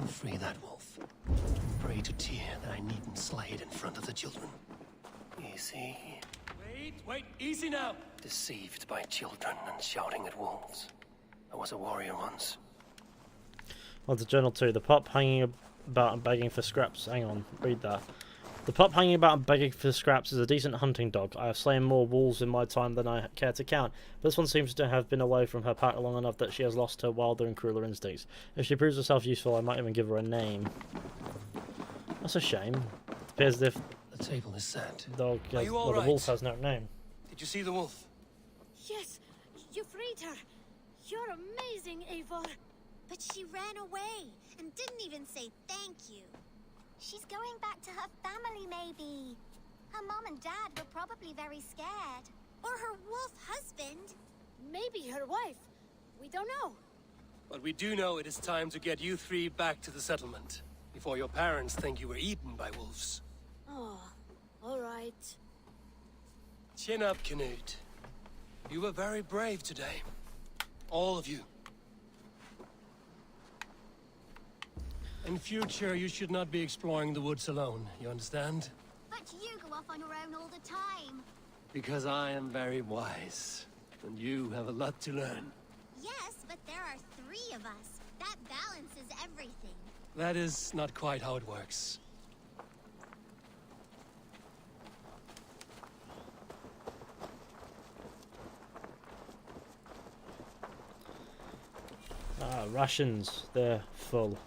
Free that wolf. Pray to Tyr that I needn't slay it in front of the children. Easy. Wait, easy now! Deceived by children and shouting at wolves. I was a warrior once. Well, the journal too. The pup hanging about and begging for scraps. Hang on, read that. The pup hanging about and begging for scraps is a decent hunting dog. I have slain more wolves in my time than I care to count, but this one seems to have been away from her pack long enough that she has lost her wilder and crueler instincts. If she proves herself useful, I might even give her a name. That's a shame. It appears as if The table is set. the dog, Are you all well, the right? wolf has no name. Did you see the wolf? Yes, you freed her. You're amazing, Eivor. But she ran away and didn't even say thank you. She's going back to her family, maybe. Her mom and dad were probably very scared. Or her wolf husband. Maybe her wife. We don't know. But we do know it is time to get you three back to the settlement. Before your parents think you were eaten by wolves. Oh, all right. Chin up, Knut. You were very brave today. All of you. In future, you should not be exploring the woods alone, you understand? But you go off on your own all the time. Because I am very wise, and you have a lot to learn. Yes, but there are 3 of us. That balances everything. That is not quite how it works. Ah, rations. They're full.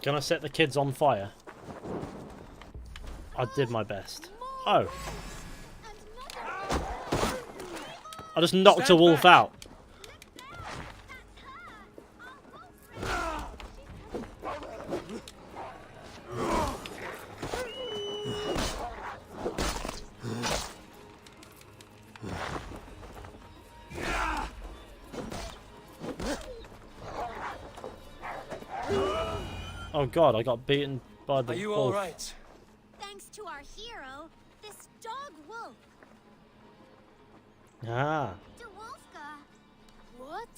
Can I set the kids on fire? I did my best. Oh. I just knocked a wolf out. Oh god, I got beaten by the Are you wolf. all right? Thanks to our hero, this dog wolf. Ah. De Wolfka. What?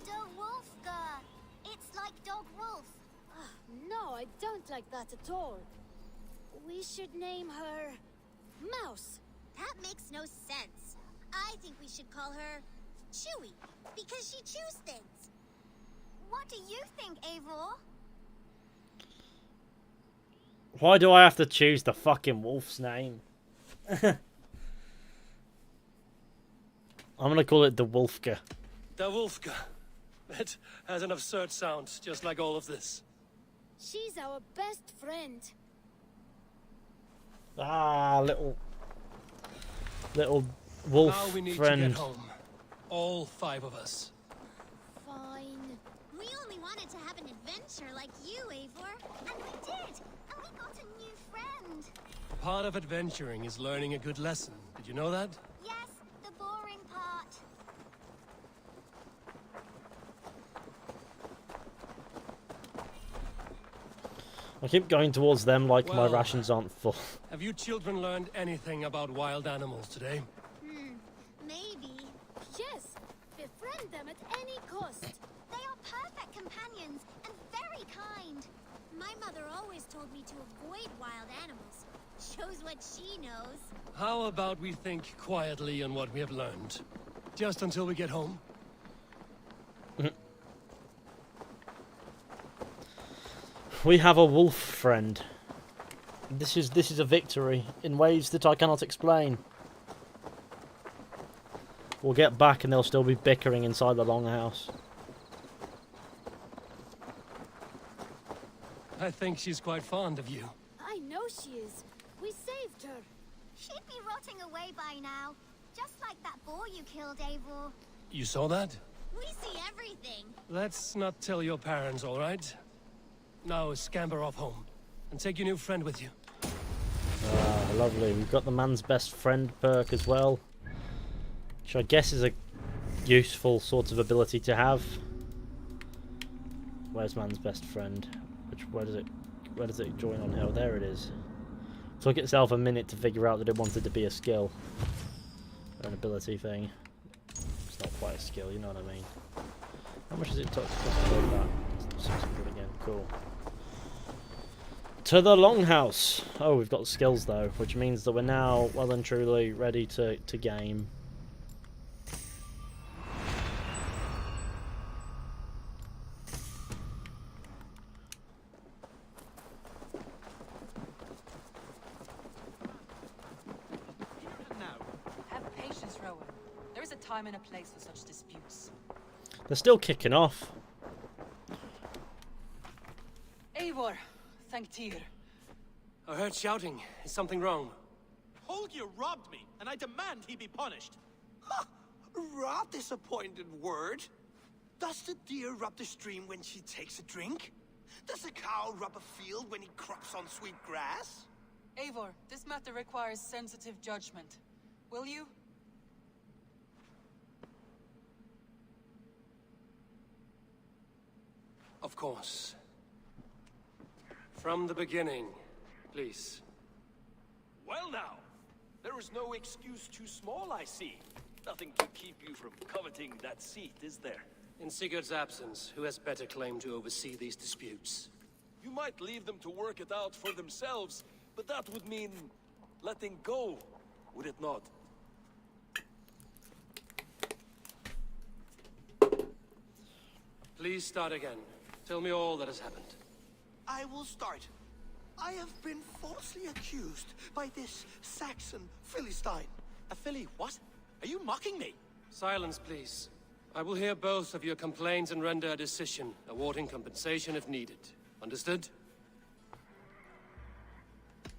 De Wolfka. It's like dog wolf. No, I don't like that at all. We should name her Mouse. That makes no sense. I think we should call her Chewy, because she chews things. What do you think, Eivor? Why do I have to choose the fucking wolf's name? I'm gonna call it the Wolfka. The Wolfka. That has an absurd sound, just like all of this. She's our best friend. Ah, little wolf Now we need friend. to get home. All 5 of us. Fine. We only wanted to have an adventure like you, Eivor. And we did. And we got a new friend. Part of adventuring is learning a good lesson. Did you know that? Yes, the boring part. I keep going towards them like my Well, rations aren't full. Have you children learned anything about wild animals today? Maybe. Yes, befriend them at any cost. They are perfect companions and very kind. My mother always told me to avoid wild animals. Shows what she knows. How about we think quietly on what we have learned? Just until we get home? We have a wolf friend. This is a victory in ways that I cannot explain. We'll get back and they'll still be bickering inside the longhouse. I think she's quite fond of you. I know she is. We saved her. She'd be rotting away by now. Just like that boar you killed, Eivor. You saw that? We see everything. Let's not tell your parents, all right? Now scamper off home and take your new friend with you. Ah, lovely. We've got the man's best friend perk as well, which I guess is a useful sort of ability to have. Where's man's best friend? Where does it join on here? Oh, there it is. Took itself a minute to figure out that it wanted to be a skill or an ability thing. It's not quite a skill, you know what I mean. How much does it cost to build that? 600 again. Cool. To the longhouse. Oh, we've got the skills though, which means that we're now well and truly ready to game. Have patience, Rowan. There is a time and a place for such disputes. They're still kicking off. Eivor, thank Tyr. I heard shouting. Is something wrong? Holger robbed me, and I demand he be punished. Rot disappointed word. Does the deer rub the stream when she takes a drink? Does the cow rub a field when he crops on sweet grass? Eivor, this matter requires sensitive judgment. Will you? Of course. From the beginning, please. Well now, there is no excuse too small, I see. Nothing to keep you from coveting that seat, is there? In Sigurd's absence, who has better claim to oversee these disputes? You might leave them to work it out for themselves, but that would mean letting go, would it not? Please start again. Tell me all that has happened. I will start. I have been falsely accused by this Saxon Philistine. A filly, what? Are you mocking me? Silence, please. I will hear both of your complaints and render a decision, awarding compensation if needed. Understood?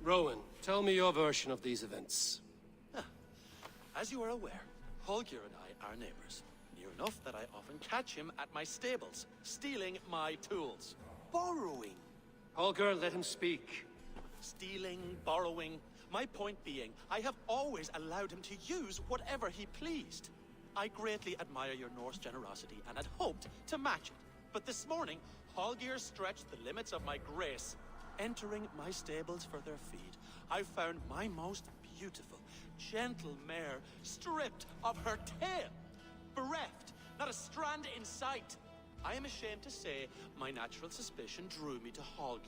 Rowan, tell me your version of these events. As you are aware, Holger and I are neighbors. Near enough that I often catch him at my stables, stealing my tools. Borrowing. Holger, let him speak. Stealing, borrowing. My point being, I have always allowed him to use whatever he pleased. I greatly admire your Norse generosity and had hoped to match it. But this morning, Holger stretched the limits of my grace. Entering my stables for their feed, I found my most beautiful, gentle mare stripped of her tail. Bereft, not a strand in sight. I am ashamed to say my natural suspicion drew me to Holger,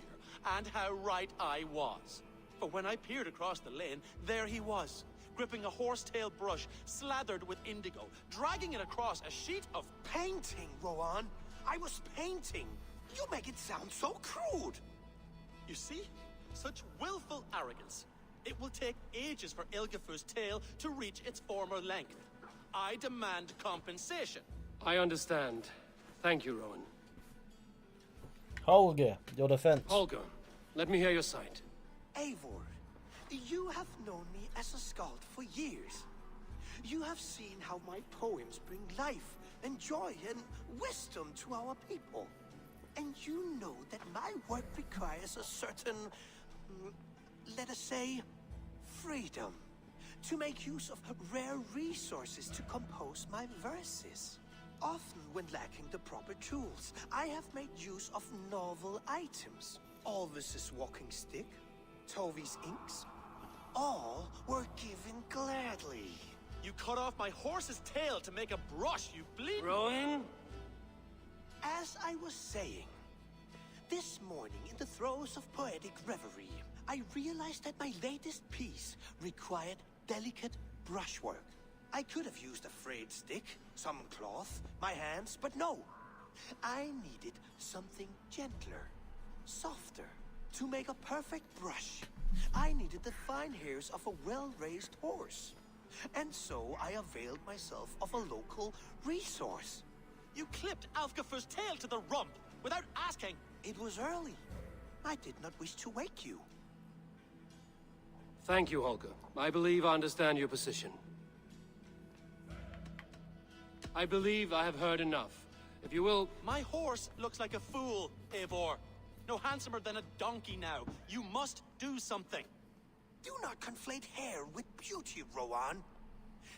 and how right I was. For when I peered across the lane, there he was, gripping a horsetail brush slathered with indigo, dragging it across a sheet of Painting, Rowan. I was painting. You make it sound so crude. You see? Such willful arrogance. It will take ages for Ilgifu's tail to reach its former length. I demand compensation. I understand. Thank you, Rowan. Holger, your defense. Holger, let me hear your side. Eivor, you have known me as a skald for years. You have seen how my poems bring life and joy and wisdom to our people. And you know that my work requires a certain, let us say, freedom. To make use of rare resources to compose my verses. Often when lacking the proper tools, I have made use of novel items. Alvis's walking stick, Tovy's inks, all were given gladly. You cut off my horse's tail to make a brush, you bleed. Rowan? As I was saying, this morning in the throes of poetic reverie, I realized that my latest piece required delicate brushwork. I could have used a frayed stick, some cloth, my hands, but no. I needed something gentler, softer. To make a perfect brush, I needed the fine hairs of a well-raised horse. And so I availed myself of a local resource. You clipped Alfgafer's tail to the rump without asking. It was early. I did not wish to wake you. Thank you, Holger. I believe I understand your position. I believe I have heard enough. If you will... My horse looks like a fool, Eivor. No handsomer than a donkey now. You must do something. Do not conflate hair with beauty, Rowan.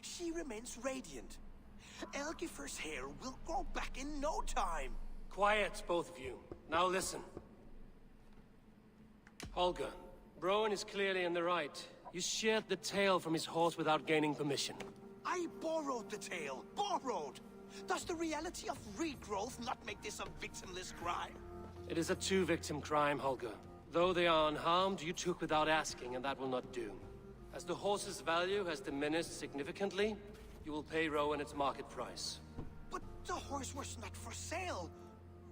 She remains radiant. Elgifer's hair will grow back in no time. Quiet, both of you. Now listen. Holger, Rowan is clearly in the right. You sheared the tail from his horse without gaining permission. I borrowed the tail. Borrowed! Does the reality of regrowth not make this a victimless crime? It is a two-victim crime, Holger. Though they are unharmed, you took without asking, and that will not do. As the horse's value has diminished significantly, you will pay Rowan its market price. But the horse was not for sale.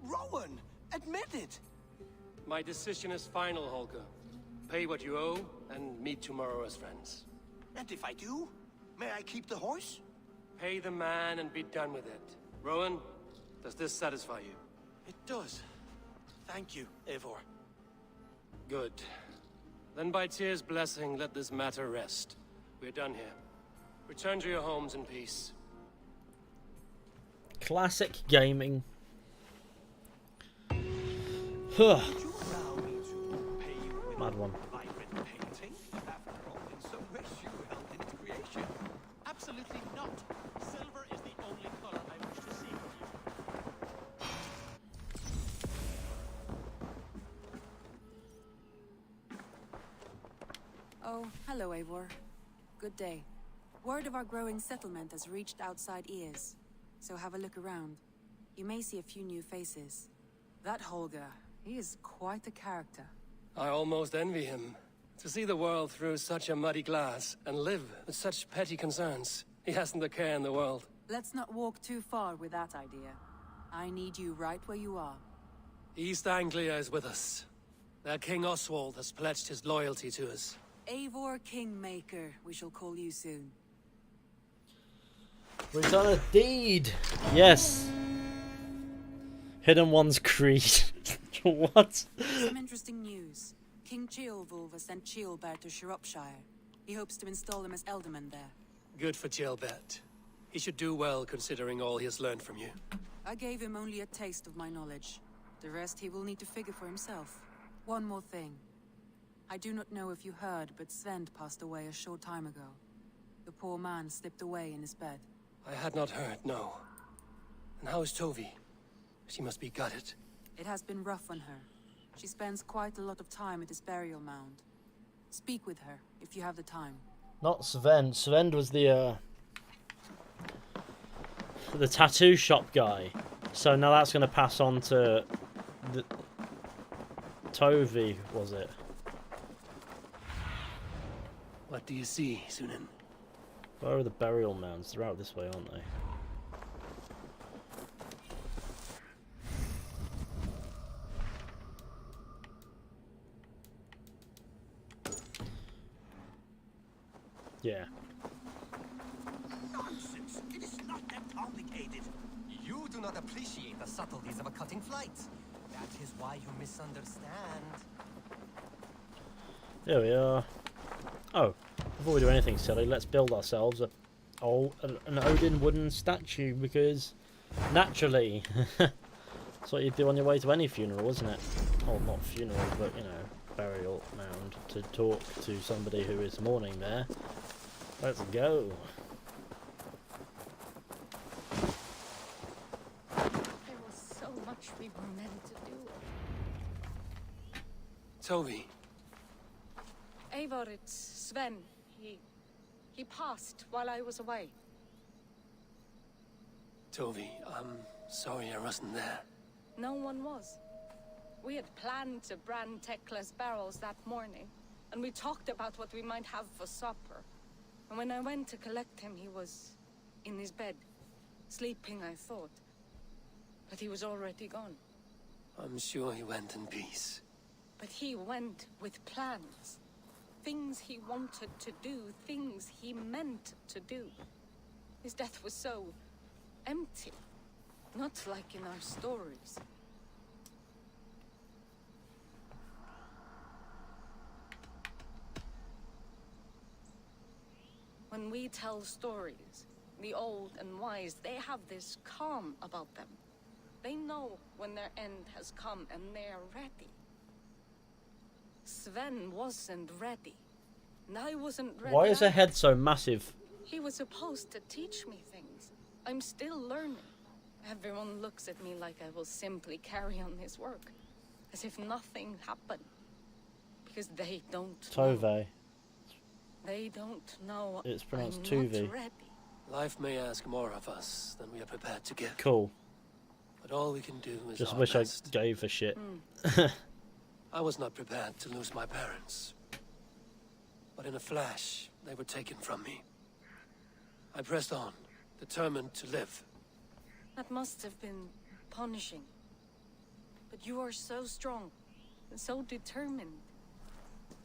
Rowan, admit it. My decision is final, Holger. Pay what you owe, and meet tomorrow as friends. And if I do, may I keep the horse? Pay the man and be done with it. Rowan, does this satisfy you? It does. Thank you, Eivor. Good. Then by Tyr's blessing, let this matter rest. We're done here. Return to your homes in peace. Classic gaming. Huh. Mad one. Absolutely not. Silver is the only color I wish to see from you. Oh, hello, Eivor. Good day. Word of our growing settlement has reached outside ears, so have a look around. You may see a few new faces. That Holger, he is quite a character. I almost envy him. To see the world through such a muddy glass, and live with such petty concerns. He hasn't a care in the world. Let's not walk too far with that idea. I need you right where you are. East Anglia is with us. Their King Oswald has pledged his loyalty to us. Eivor Kingmaker, we shall call you soon. We've done a deed! Yes! Hidden One's Creed. What? Some interesting news. King Ceolwulf has sent Ceolbert to Shropshire. He hopes to install him as Elderman there. Good for Ceolbert. He should do well considering all he has learned from you. I gave him only a taste of my knowledge. The rest he will need to figure for himself. One more thing. I do not know if you heard, but Sven passed away a short time ago. The poor man slipped away in his bed. I had not heard, no. And how is Tovi? She must be gutted. It has been rough on her. She spends quite a lot of time at his burial mound. Speak with her, if you have the time. Not Sven. Sven was the tattoo shop guy. So now that's going to pass on to the Tovi, was it? What do you see, Sunan? Where are the burial mounds? They're out this way, aren't they? Yeah. Nonsense! It is not that complicated. You do not appreciate the subtleties of a cutting flight. That is why you misunderstand. There we are. Oh, before we do anything silly, let's build ourselves an Odin wooden statue, because naturally, that's what you do on your way to any funeral, isn't it? Well, not funeral, but, you know, burial mound, to talk to somebody who is mourning there. Let's go. There was so much we were meant to do. Toby. Eivor, it's Sven. He passed while I was away. Toby, I'm sorry I wasn't there. No one was. We had planned to brand Tekla's barrels that morning, and we talked about what we might have for supper. And when I went to collect him, he was in his bed, sleeping, I thought. But he was already gone. I'm sure he went in peace. But he went with plans. Things he wanted to do, things he meant to do. His death was so empty. Not like in our stories. When we tell stories, the old and wise, they have this calm about them. They know when their end has come and they're ready. Sven wasn't ready. And I wasn't ready. Why is her head so massive? He was supposed to teach me things. I'm still learning. Everyone looks at me like I will simply carry on his work. As if nothing happened. Because they don't Tove. know. They don't know. It's pronounced I'm Tuvi. not ready. Life may ask more of us than we are prepared to give. Cool. But all we can do is Just our wish best. I gave a shit. I was not prepared to lose my parents. But in a flash, they were taken from me. I pressed on, determined to live. That must have been punishing. But you are so strong and so determined.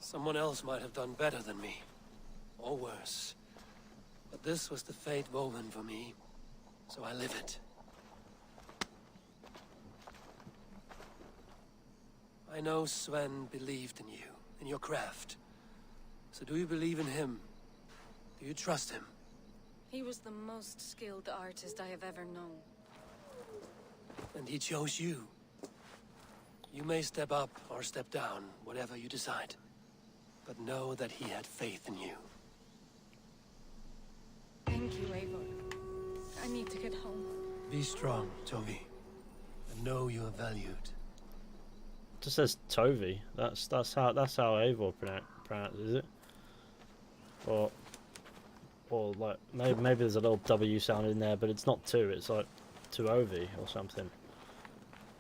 Someone else might have done better than me. Or worse. But this was the fate woven for me, so I live it. I know Sven believed in you, in your craft. So do you believe in him? Do you trust him? He was the most skilled artist I have ever known. And he chose you. You may step up or step down, whatever you decide. But know that he had faith in you. Thank you, Eivor. I need to get home. Be strong, Toby. And know you are valued. It just says Tovi. That's how Eivor pronounces it. Or like maybe there's a little W sound in there, but it's not two. It's like Tuovi or something.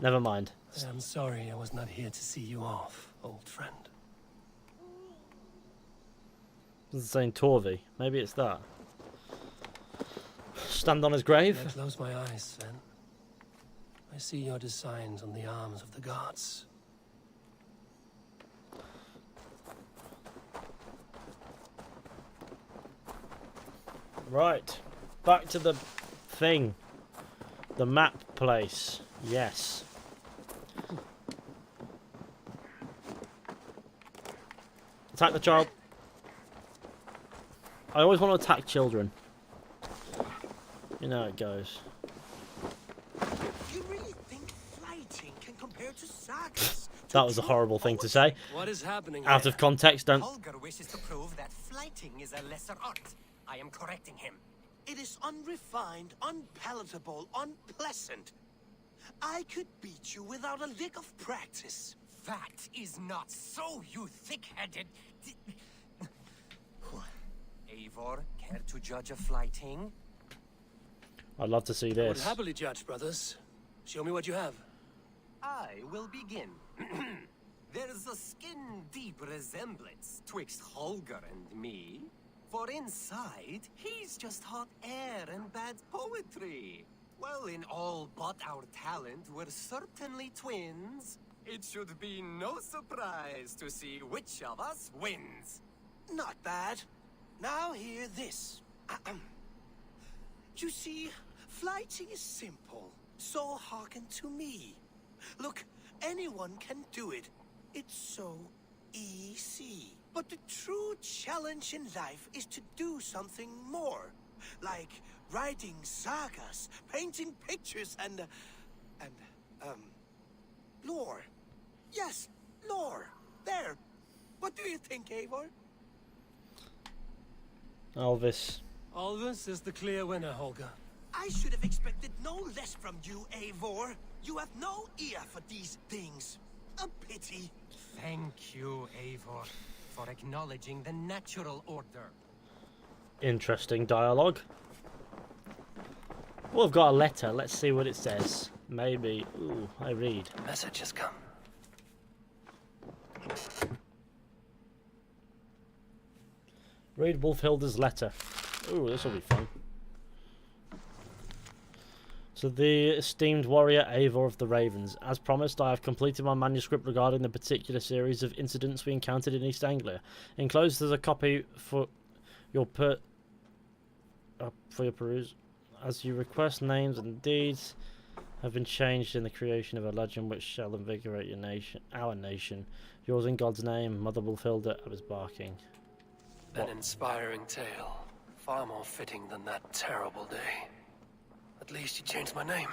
Never mind. I'm sorry I was not here to see you off, old friend. It's saying Torvi. Maybe it's that. Stand on his grave. I close my eyes, Sven. I see your designs on the arms of the gods. Right, back to the thing. The map place. Yes. Attack the child. I always want to attack children. You know how it goes. You really think flighting can compare to sagas? That was a horrible thing to say. What is happening Out here? of context, don't... Holger wishes to prove that flighting is a lesser art. I am correcting him. It is unrefined, unpalatable, unpleasant. I could beat you without a lick of practice. That is not so, you thick-headed... Eivor, care to judge a flighting? I'd love to see I would this. happily judge, brothers. Show me what you have. I will begin. There's a skin-deep resemblance twixt Holger and me. For inside, he's just hot air and bad poetry. Well, in all but our talent, we're certainly twins. It should be no surprise to see which of us wins. Not bad. Now hear this. You see, flighting is simple, so hearken to me. Look, anyone can do it. It's so easy. But the true challenge in life is to do something more. Like writing sagas, painting pictures, and lore. Yes, lore. There. What do you think, Eivor? Elvis. Alvis is the clear winner, Holger. I should have expected no less from you, Eivor. You have no ear for these things. A pity. Thank you, Eivor, for acknowledging the natural order. Interesting dialogue. Well, I've got a letter. Let's see what it says. Maybe. Ooh, I read. Message has come. Read Wolfhilda's letter. Ooh, this will be fun. To the esteemed warrior Eivor of the Ravens, as promised, I have completed my manuscript regarding the particular series of incidents we encountered in East Anglia. Enclosed is a copy for your peruse. As you request, names and deeds have been changed in the creation of a legend which shall invigorate your nation, our nation. Yours in God's name, Mother Wolfhilda. I was barking. An inspiring tale, far more fitting than that terrible day. At least you changed my name.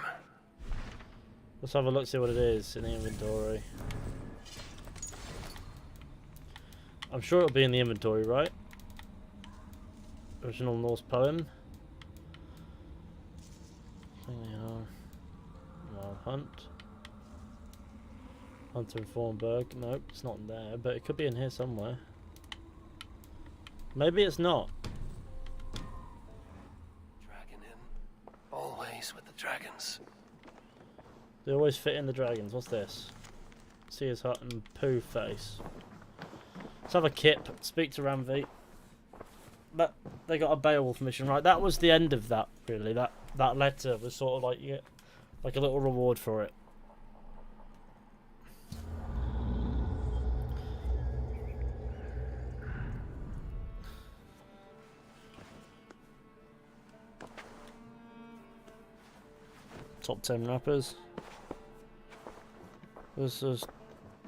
Let's have a look, see what it is in the inventory. I'm sure it'll be in the inventory, right? Original Norse poem. Wild Hunt. Hunter in Thornburg. Nope, it's not there, but it could be in here somewhere. Maybe it's not. Always with the dragons. They always fit in the dragons. What's this? Seer's Hut and Pooh Face. Let's have a kip. Speak to Ranvi. But they got a Beowulf mission, right? That was the end of that, really. That letter was sort of like, you get like a little reward for it. Top 10 rappers. This is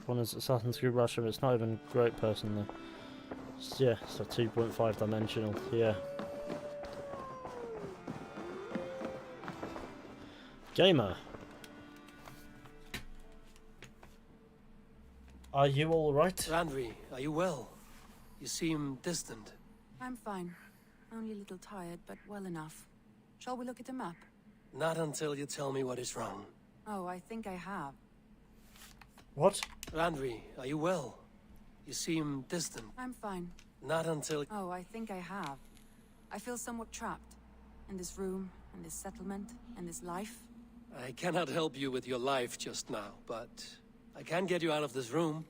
one is Assassin's Creed Russia, but it's not even a great person though. Yeah, so 2.5 dimensional, yeah. Gamer. Are you alright? Randvi, are you well? You seem distant. I'm fine. Only a little tired, but well enough. Shall we look at the map? Not until you tell me what is wrong. Oh, I think I have. What? Randvi, are you well? You seem distant. I'm fine. Not until... Oh, I think I have. I feel somewhat trapped. In this room, in this settlement, in this life. I cannot help you with your life just now, but I can get you out of this room.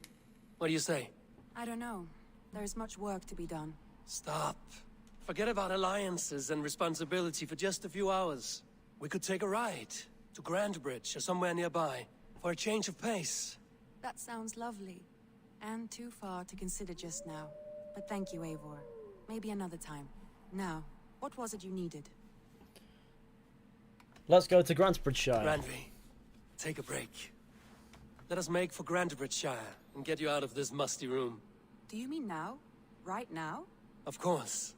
What do you say? I don't know. There is much work to be done. Stop. Forget about alliances and responsibility for just a few hours. We could take a ride to Grandbridge or somewhere nearby for a change of pace. That sounds lovely. And too far to consider just now. But thank you, Eivor. Maybe another time. Now, what was it you needed? Let's go to Grantbridgeshire. Randvi, take a break. Let us make for Grantbridgeshire and get you out of this musty room. Do you mean now? Right now? Of course.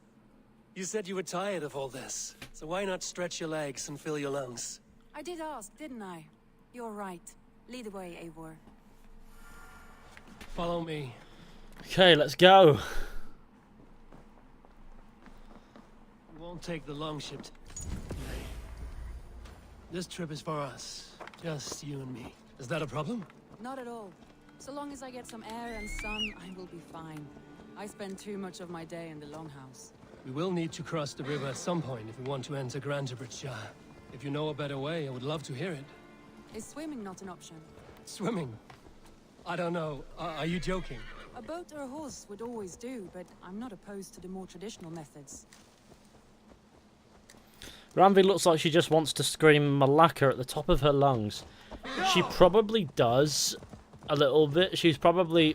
You said you were tired of all this, so why not stretch your legs and fill your lungs? I did ask, didn't I? You're right. Lead the way, Eivor. Follow me. Okay, let's go. We won't take the longship today. This trip is for us. Just you and me. Is that a problem? Not at all. So long as I get some air and sun, I will be fine. I spend too much of my day in the longhouse. We will need to cross the river at some point if we want to enter Grantbridgeshire. If you know a better way, I would love to hear it. Is swimming not an option? Swimming? I don't know. Are you joking? A boat or a horse would always do, but I'm not opposed to the more traditional methods. Ranvi looks like she just wants to scream Malacca at the top of her lungs. She probably does a little bit. She's probably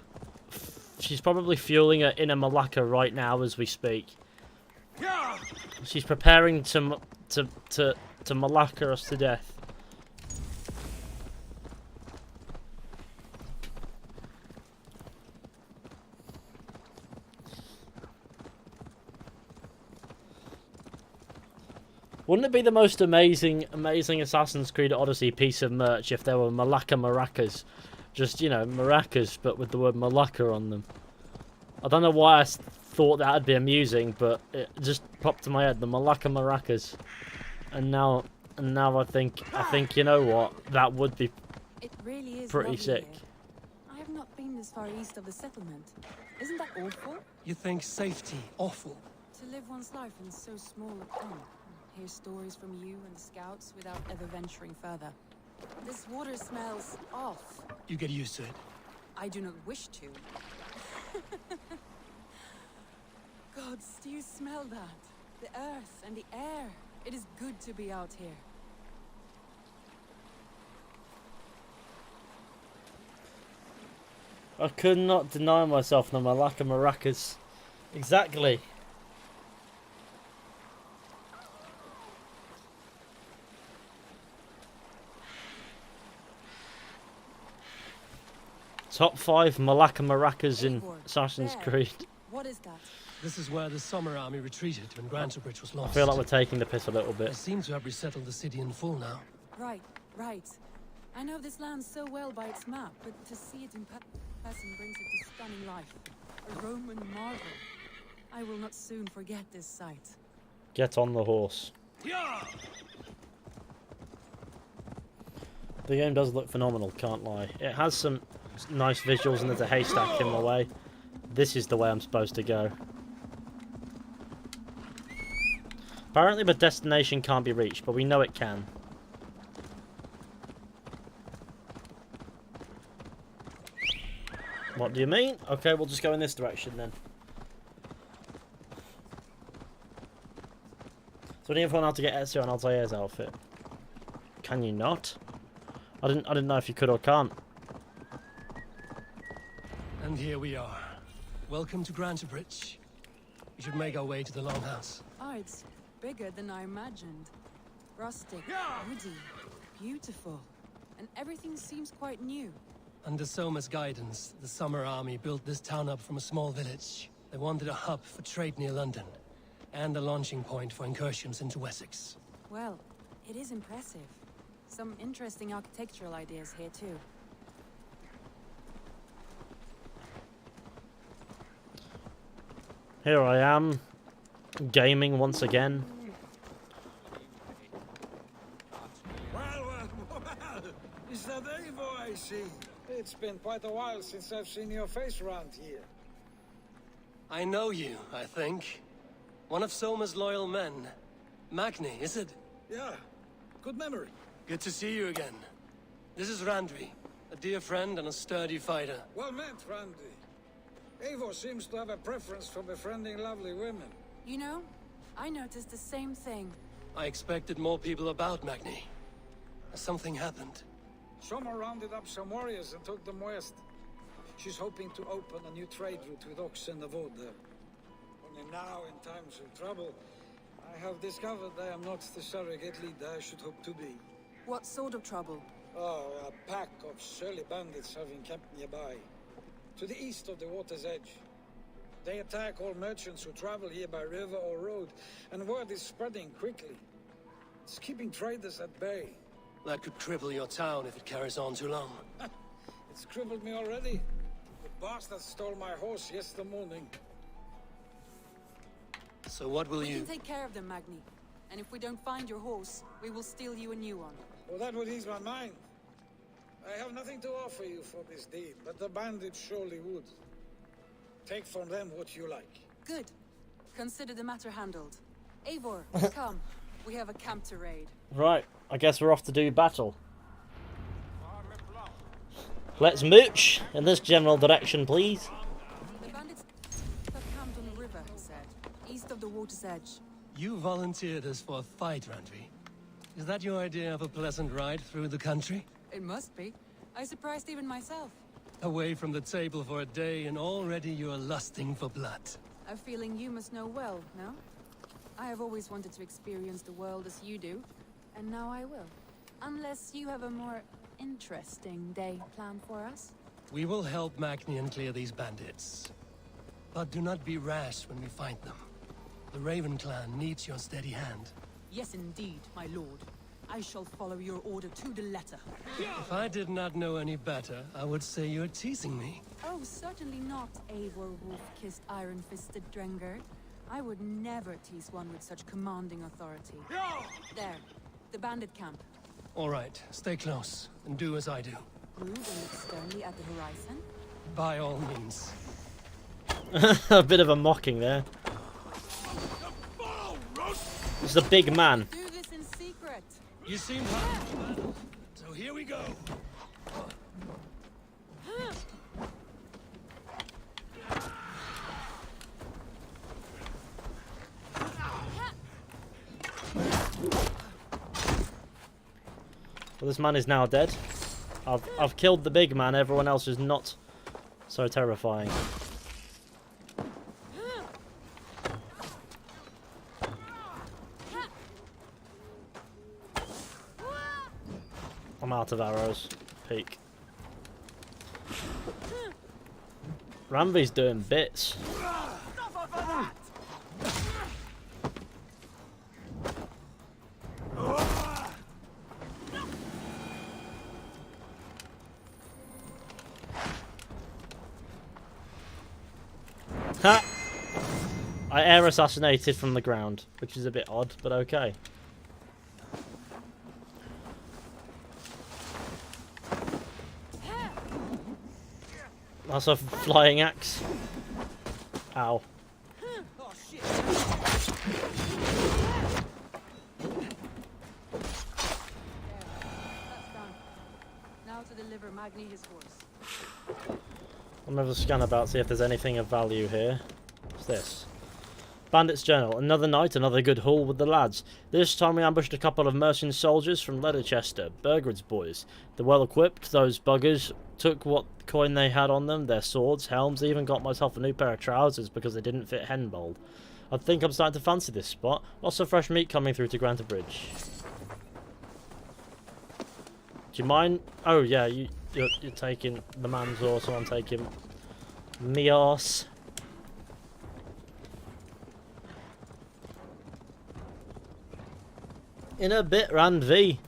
fueling her inner Malacca right now as we speak. She's preparing to Malacca us to death. Wouldn't it be the most amazing Assassin's Creed Odyssey piece of merch if there were Malacca maracas? Just, you know, maracas, but with the word Malacca on them. I don't know why I thought that'd be amusing, but it just popped to my head, the Malacca maracas. And now I think you know what, that would be it really is pretty lovely sick. here. I have not been this far east of the settlement. Isn't that awful? You think safety awful? To live one's life in so small a pond. Hear stories from you and the scouts without ever venturing further. This water smells off. You get used to it. I do not wish to. Gods, do you smell that? The earth and the air. It is good to be out here. I could not deny myself the Malacca maracas. Exactly. Top 5 Malacca maracas in Assassin's Creed. What is that? This is where the Summer Army retreated when Grantebridge was lost. I feel like we're taking the piss a little They bit. seem to have resettled the city in full now. Right, right. I know this land so well by its map, but to see it in person brings it to stunning life. A Roman marvel. I will not soon forget this sight. Get on the horse. The game does look phenomenal, can't lie. It has some nice visuals and there's a haystack in my way. This is the way I'm supposed to go. Apparently the destination can't be reached, but we know it can. What do you mean? Okay, we'll just go in this direction then. So I need to find out how to get Ezio and Altair's outfit. Can you not? I didn't know if you could or can't. And here we are. Welcome to Grantebridge. We should make our way to the Longhouse. Oh, it's bigger than I imagined. Rustic, woody, beautiful. And everything seems quite new. Under Soma's guidance, the Summer Army built this town up from a small village. They wanted a hub for trade near London, and a launching point for incursions into Wessex. Well, it is impressive. Some interesting architectural ideas here too. Here I am, gaming once again. Well, is that Eivor I see? It's been quite a while since I've seen your face around here. I know you, I think. One of Soma's loyal men. Magni, is it? Yeah, good memory. Good to see you again. This is Randvi, a dear friend and a sturdy fighter. Well met, Randy. Eivor seems to have a preference for befriending lovely women. You know, I noticed the same thing. I expected more people about Magni. Something happened. Soma rounded up some warriors and took them west. She's hoping to open a new trade route with Ox and the Vod there. Only now, in times of trouble, I have discovered I am not the surrogate leader I should hope to be. What sort of trouble? Oh, a pack of surly bandits have encamped nearby, to the east of the water's edge. They attack all merchants who travel here by river or road, and word is spreading quickly. It's keeping traders at bay. That could cripple your town if it carries on too long. It's crippled me already. The bastard stole my horse yesterday morning. So what will We you... can take care of them, Magni. And if we don't find your horse, we will steal you a new one. Well, that would ease my mind. I have nothing to offer you for this deed, but the bandits surely would. Take from them what you like. Good. Consider the matter handled. Eivor, come. We have a camp to raid. Right, I guess we're off to do battle. Let's mooch in this general direction, please. The bandits have camped on the river, he said, east of the water's edge. You volunteered us for a fight, Randvi. Is that your idea of a pleasant ride through the country? It must be. I surprised even myself. Away from the table for a day and already you're lusting for blood. A feeling you must know well, no? I have always wanted to experience the world as you do, and now I will. Unless you have a more interesting day planned for us? We will help Magnian clear these bandits. But do not be rash when we find them. The Raven clan needs your steady hand. Yes, indeed, my lord. I shall follow your order to the letter. If I did not know any better, I would say you're teasing me. Oh, certainly not, Eivor wolf-kissed iron-fisted Drengr. I would never tease one with such commanding authority. There, the bandit camp. All right, stay close, and do as I do. Brood and look sternly at the horizon. By all means. A bit of a mocking there. It's the big man. Do this in secret. You seem happy, so here we go. Well, this man is now dead. I've killed the big man. Everyone else is not so terrifying. I'm out of arrows. Peek. Ramvi's doing bits. Ha! I air assassinated from the ground, which is a bit odd, but okay. That's a flying axe. Ow. Oh shit. Now to deliver Magni his horse. I'll never scan about, see if there's anything of value here. What's this? Bandit's Journal. Another night, another good haul with the lads. This time we ambushed a couple of merchant soldiers from Leicester, Burgred's boys. They're well equipped, those buggers. Took what coin they had on them, their swords, helms, even got myself a new pair of trousers because they didn't fit Henbold. I think I'm starting to fancy this spot. Lots of fresh meat coming through to Granter Bridge. Do you mind? Oh yeah, you're taking the man's horse, so I'm taking me horse. In a bit, Rand V.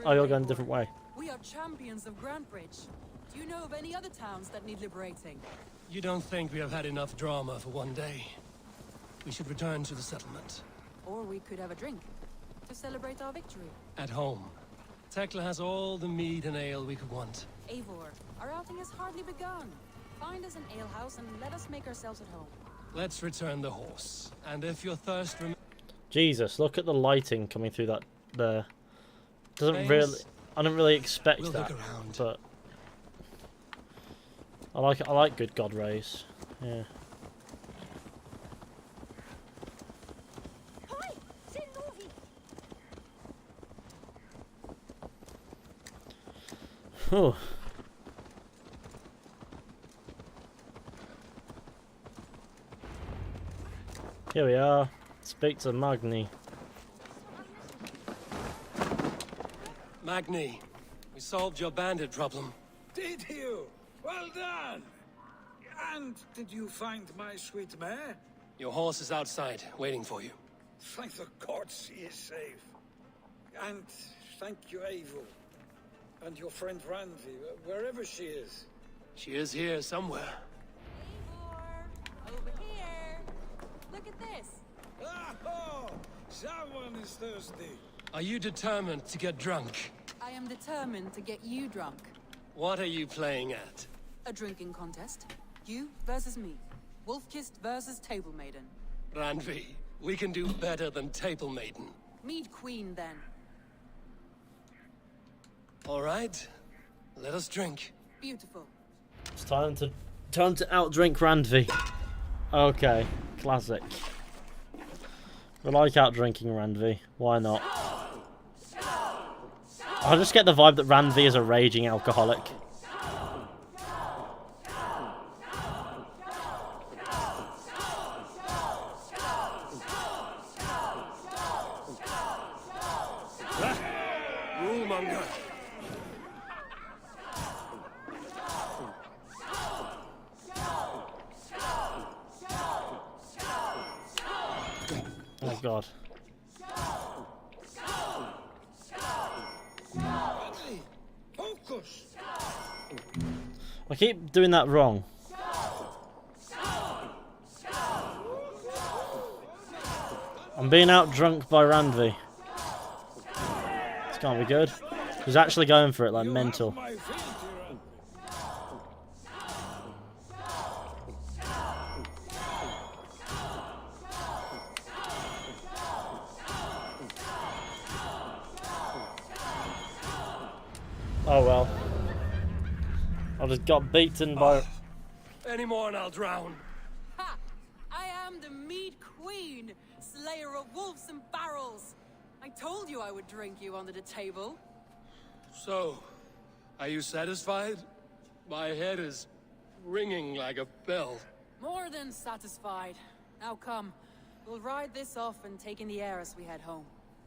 Oh, you're going a different way. We are champions of Grantbridge. Do you know of any other towns that need liberating? You don't think we have had enough drama for one day? We should return to the settlement. Or we could have a drink to celebrate our victory. At home. Tekla has all the mead and ale we could want. Eivor, our outing has hardly begun. Find us an alehouse and let us make ourselves at home. Let's return the horse. And if your thirst Jesus, look at the lighting coming through that there. Doesn't Thanks. really. I don't really expect We'll that, look around. but I like good god rays. Yeah. Whew. Here we are. Speak to Magni. Magni, we solved your bandit problem. Did you? Well done! And did you find my sweet mare? Your horse is outside, waiting for you. Thank the gods she is safe. And thank you, Eivor. And your friend Randvi, wherever she is. She is here somewhere. Eivor, over here. Look at this. Oh, someone is thirsty. Are you determined to get drunk? I am determined to get you drunk. What are you playing at? A drinking contest. You versus me. Wolf-kissed versus Table Maiden. Randvi, we can do better than Table Maiden. Mead Queen, then. All right, let us drink. Beautiful. It's time to outdrink Randvi. Okay, classic. We like outdrinking Randvi. Why not? I just get the vibe that Randvi is a raging alcoholic. Rulemonger. Oh god. Focus! I keep doing that wrong. I'm being out drunk by Randvi. This can't be good. He's actually going for it like mental. Oh well. I just got beaten by... Any more and I'll drown. Ha! I am the mead queen, slayer of wolves and barrels. I told you I would drink you under the table. So, are you satisfied? My head is ringing like a bell. More than satisfied. Now come, we'll ride this off and take in the air as we head home.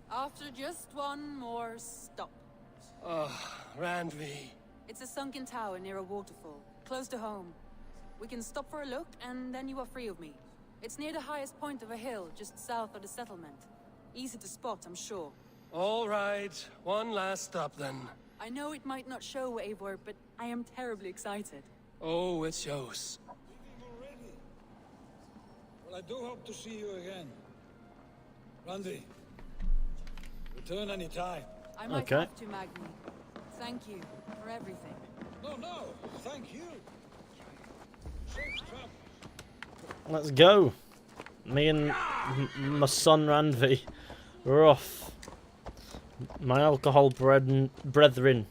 After just one more stop. Randvi. It's a sunken tower near a waterfall, close to home. We can stop for a look, and then you are free of me. It's near the highest point of a hill, just south of the settlement. Easy to spot, I'm sure. All right, one last stop then. I know it might not show, Eivor, but I am terribly excited. Oh, it shows. Already? Well, I do hope to see you again. Randy, return any time. I might have to, Magni. Thank you for everything. No, thank you. Safe travel. Let's go. Me and my son Ranvi. We're off. My alcohol brethren.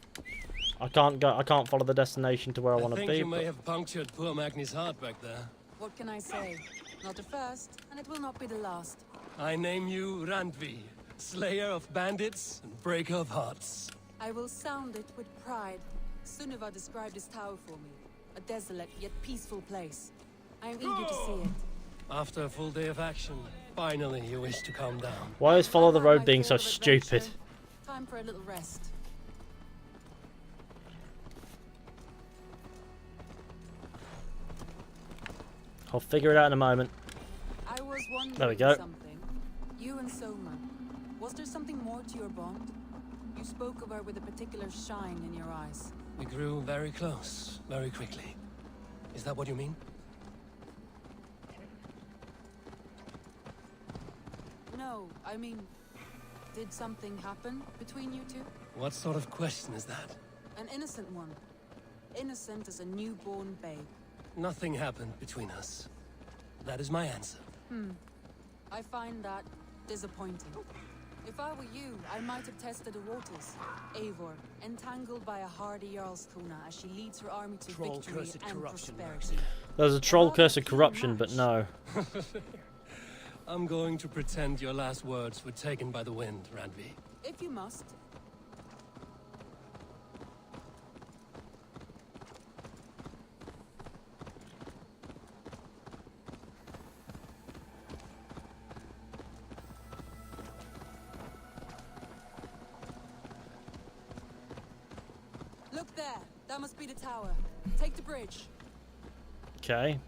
I can't go. I can't follow the destination to where I want to be. I think you may have punctured poor Magni's heart back there. What can I say? Not the first, and it will not be the last. I name you Randvi, slayer of bandits and breaker of hearts. I will sound it with pride. Sunniva described this tower for me. A desolate yet peaceful place. I am eager to see it. After a full day of action, finally you wish to calm down. Why is follow the road being so stupid? Time for a little rest. I'll figure it out in a moment. I was wondering There we go. something. You and Soma. Was there something more to your bond? You spoke of her with a particular shine in your eyes. We grew very close, very quickly. Is that what you mean? No, I mean, did something happen between you two? What sort of question is that? An innocent one. Innocent as a newborn babe. Nothing happened between us. That is my answer. I find that disappointing. If I were you, I might have tested the waters. Eivor, entangled by a hardy Jarlskona as she leads her army to Troll victory cursed and corruption, prosperity. There's a troll curse of corruption, but no. I'm going to pretend your last words were taken by the wind, Randvi. If you must. Look there. That must be the tower. Take the bridge. Okay.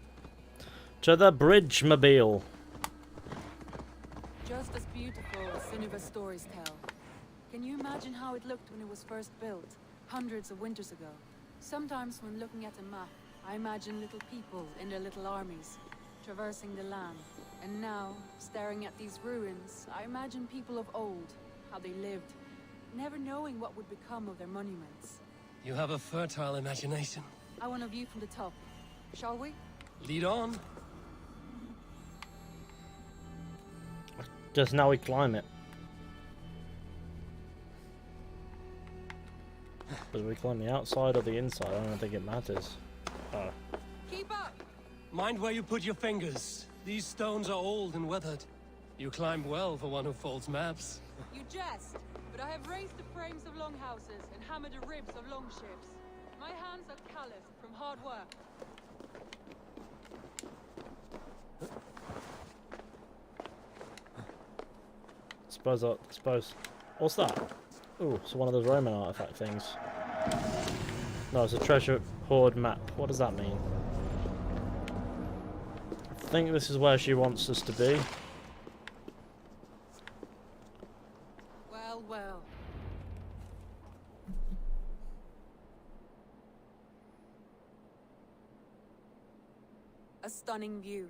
To the bridge mobile. Just as beautiful as Sunniva's stories tell. Can you imagine how it looked when it was first built, hundreds of winters ago? Sometimes when looking at a map, I imagine little people in their little armies, traversing the land. And now, staring at these ruins, I imagine people of old, how they lived, never knowing what would become of their monuments. You have a fertile imagination. I want a view from the top. Shall we? Lead on. Just now we climb it. But we climb the outside or the inside? I don't think it matters. Oh. Keep up! Mind where you put your fingers. These stones are old and weathered. You climb well for one who folds maps. You jest, but I have raised the frames of longhouses and hammered the ribs of longships. My hands are calloused from hard work. Suppose. What's that? Ooh, it's one of those Roman artifact things. No, it's a treasure hoard map. What does that mean? I think this is where she wants us to be. Well, well. A stunning view.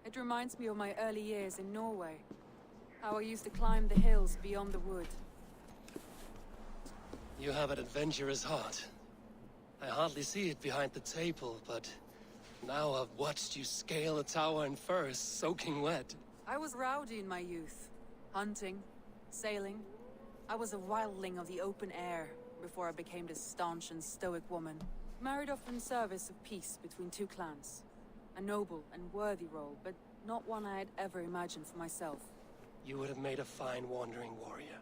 It reminds me of my early years in Norway. How I used to climb the hills beyond the wood. You have an adventurous heart. I hardly see it behind the table, but now I've watched you scale a tower in furs, soaking wet. I was rowdy in my youth. Hunting, sailing. I was a wildling of the open air. before I became this staunch and stoic woman. Married off in service of peace between two clans. A noble and worthy role, but not one I had ever imagined for myself. You would have made a fine wandering warrior.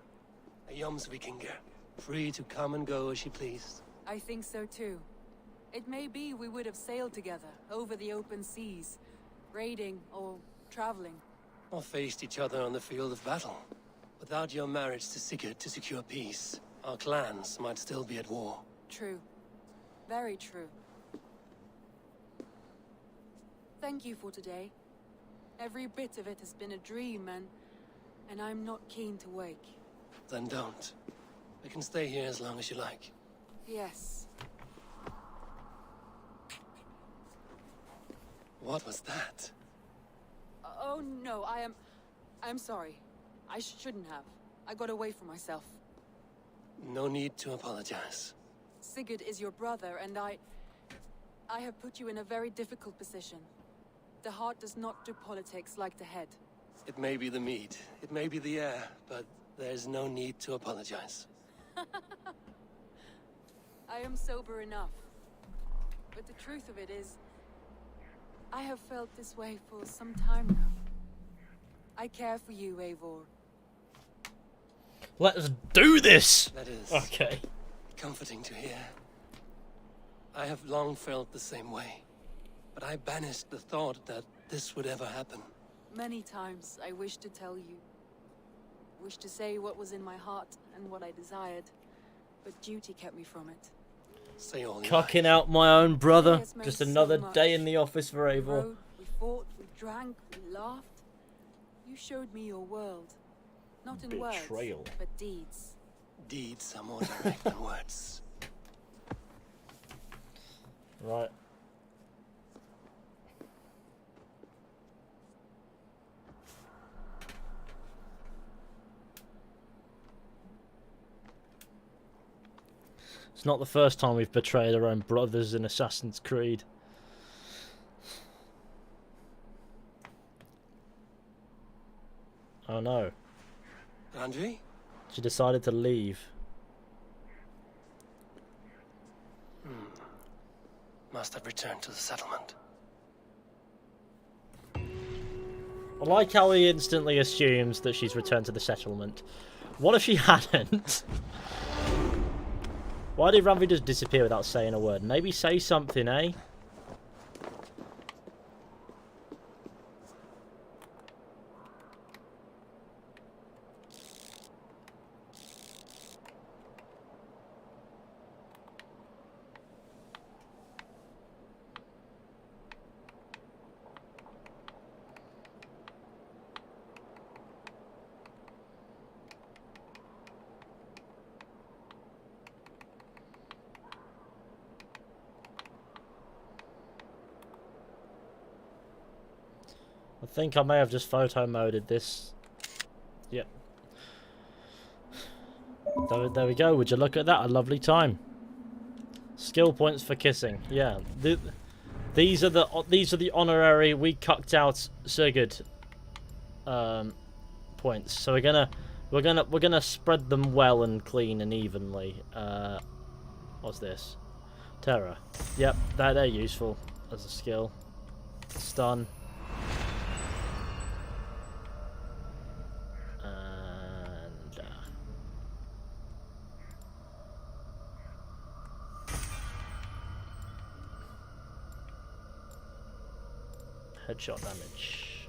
A Jomsvikinger, free to come and go as she pleased. I think so too. It may be we would have sailed together, over the open seas, raiding or traveling. Or faced each other on the field of battle. Without your marriage to Sigurd to secure peace, our clans might still be at war. True. Very true. Thank you for today. Every bit of it has been a dream, and I'm not keen to wake. Then don't. We can stay here as long as you like. Yes. What was that? Oh no, I'm sorry. I shouldn't have. I got away from myself. No need to apologize. Sigurd is your brother, and I have put you in a very difficult position. The heart does not do politics like the head. It may be the mead, it may be the air, but there's no need to apologize. I am sober enough. But the truth of it is, I have felt this way for some time now. I care for you, Eivor. Let's do this! That is okay. Comforting to hear. I have long felt the same way, but I banished the thought that this would ever happen. Many times I wished to tell you. Wished to say what was in my heart and what I desired, but duty kept me from it. Say all Cocking out my own brother. Yes, Just meant another so much. day in the office for We Eivor. rode, we fought, we drank, we laughed. You showed me your world. Not in Betrayal. words, but deeds. Deeds are more direct than words. Right. It's not the first time we've betrayed our own brothers in Assassin's Creed. Oh no. Andre? She decided to leave. Must have returned to the settlement. I like how he instantly assumes that she's returned to the settlement. What if she hadn't? Why did Ranvi just disappear without saying a word? Maybe say something, eh? I think I may have just photo moded this. Yep. There we go. Would you look at that? A lovely time. Skill points for kissing. Yeah. These are the honorary we cucked out Sigurd points. So we're gonna spread them well and clean and evenly. What's this? Terror. Yep, they're useful as a skill. Stun. Headshot damage.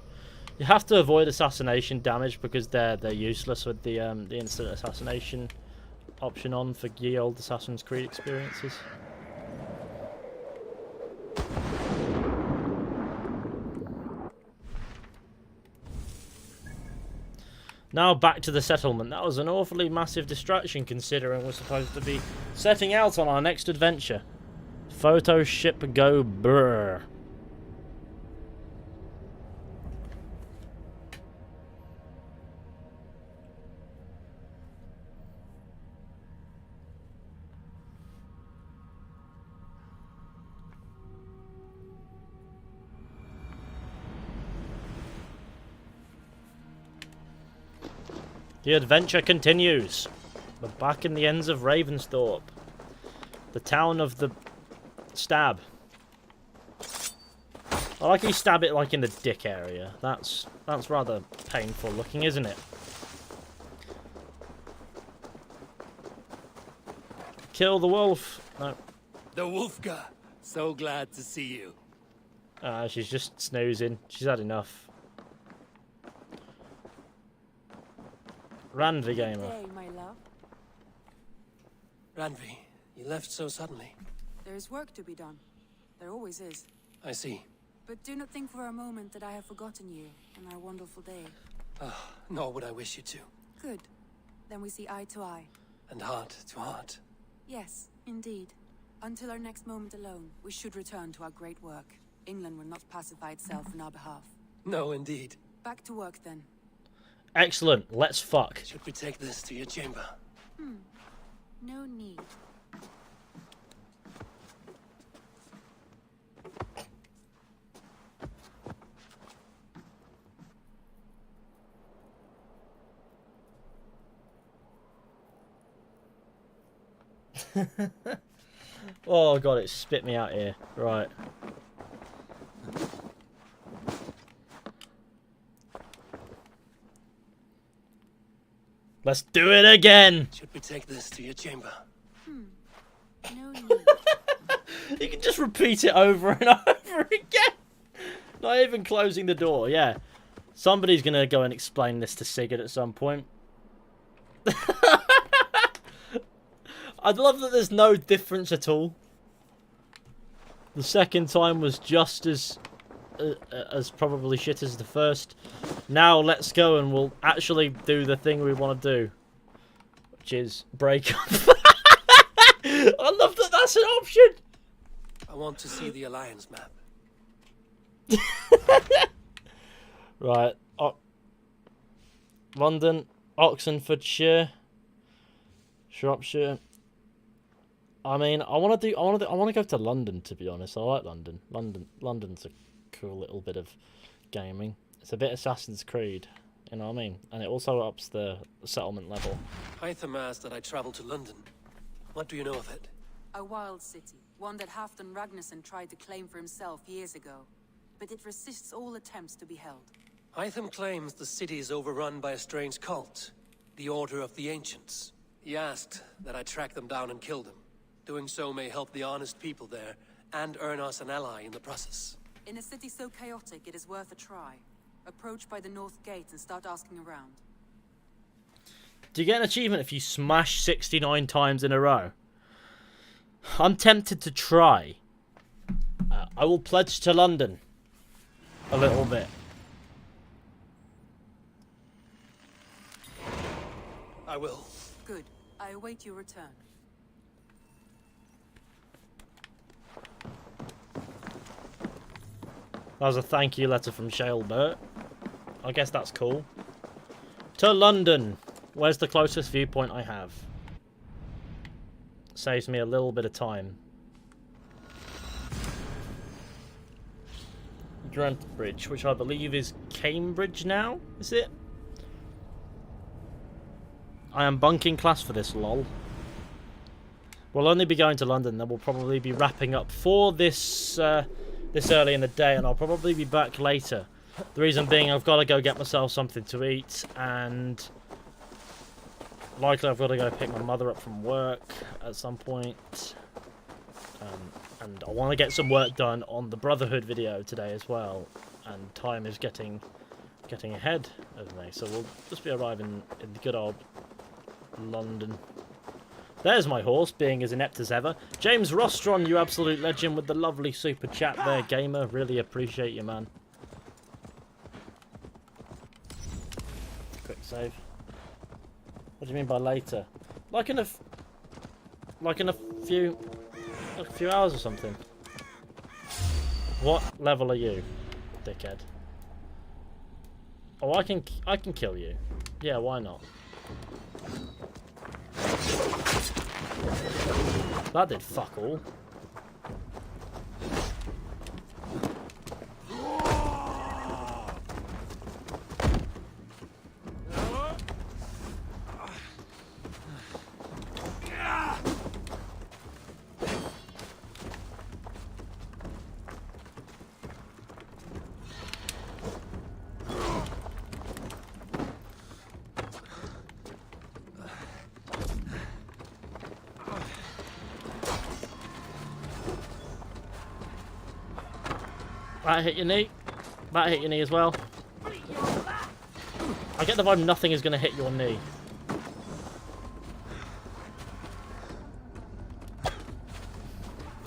You have to avoid assassination damage because they're useless with the instant assassination option on for ye old Assassin's Creed experiences. Now back to the settlement. That was an awfully massive distraction considering we're supposed to be setting out on our next adventure. Photo ship go brr. The adventure continues. We're back in the ends of Ravensthorpe. The town of the stab. I like you stab it like in the dick area. That's rather painful looking, isn't it? Kill the wolf. No. The Wolfgar. So glad to see you. She's just snoozing. She's had enough. Randvi gamer. Hey, my love. Randvi, you left so suddenly. There is work to be done. There always is. I see. But do not think for a moment that I have forgotten you and our wonderful day. Nor would I wish you to. Good. Then we see eye to eye. And heart to heart. Yes, indeed. Until our next moment alone, we should return to our great work. England will not pacify itself on our behalf. No, indeed. Back to work then. Excellent. Let's fuck. Should we take this to your chamber? No need. Oh god, it spit me out here. Right. Let's do it again! Should we take this to your chamber? No need. You can just repeat it over and over again! Not even closing the door, yeah. Somebody's gonna go and explain this to Sigurd at some point. I love that there's no difference at all. The second time was just as probably shit as the first. Now let's go and we'll actually do the thing we want to do, which is break up. I love that that's an option. I want to see the Alliance map. Right, London, Oxenfordshire, Shropshire. I mean, I want to go to London, to be honest. I like London. London's a cool little bit of gaming. It's a bit Assassin's Creed, you know what I mean? And it also ups the settlement level. Hytham asked that I travel to London. What do you know of it? A wild city, one that Halfdan Ragnarsson tried to claim for himself years ago. But it resists all attempts to be held. Hytham claims the city is overrun by a strange cult, the Order of the Ancients. He asked that I track them down and kill them. Doing so may help the honest people there, and earn us an ally in the process. In a city so chaotic, it is worth a try. Approach by the north gate and start asking around. Do you get an achievement if you smash 69 times in a row? I'm tempted to try. I will pledge to London. A little bit. I will. Good. I await your return. That was a thank you letter from Shalebert. I guess that's cool. To London. Where's the closest viewpoint I have? Saves me a little bit of time. Grantbridge, which I believe is Cambridge now, is it? I am bunking class for this, lol. We'll only be going to London, then we'll probably be wrapping up for this this early in the day, and I'll probably be back later. The reason being I've got to go get myself something to eat, and likely I've got to go pick my mother up from work at some point. And I want to get some work done on the Brotherhood video today as well, and time is getting ahead of me, so we'll just be arriving in the good old London. There's my horse, being as inept as ever. James Rostron, you absolute legend, with the lovely super chat there, gamer. Really appreciate you, man. Quick save. What do you mean by later? Like in a few hours or something. What level are you, dickhead? Oh, I can kill you. Yeah, why not? That did fuck all. That hit your knee. That hit your knee as well. I get the vibe nothing is going to hit your knee.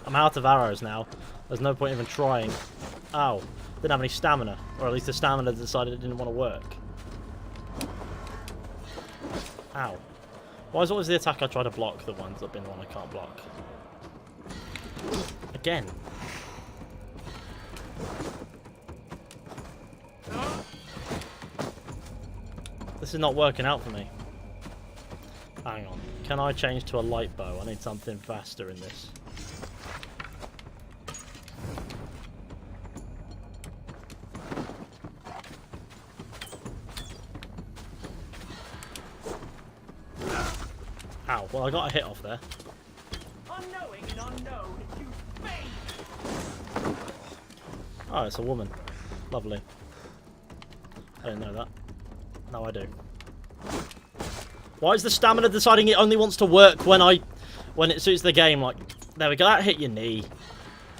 I'm out of arrows now. There's no point even trying. Ow. Didn't have any stamina. Or at least the stamina decided it didn't want to work. Ow. Why is always the attack I try to block the ones that been the one I can't block? Again. This is not working out for me. Hang on. Can I change to a light bow? I need something faster in this. Ow, well I got a hit off there. Unknowing and unknown, you fade. Oh, it's a woman. Lovely. I didn't know that. Now I do. Why is the stamina deciding it only wants to work when it suits the game? Like, there we go, that hit your knee.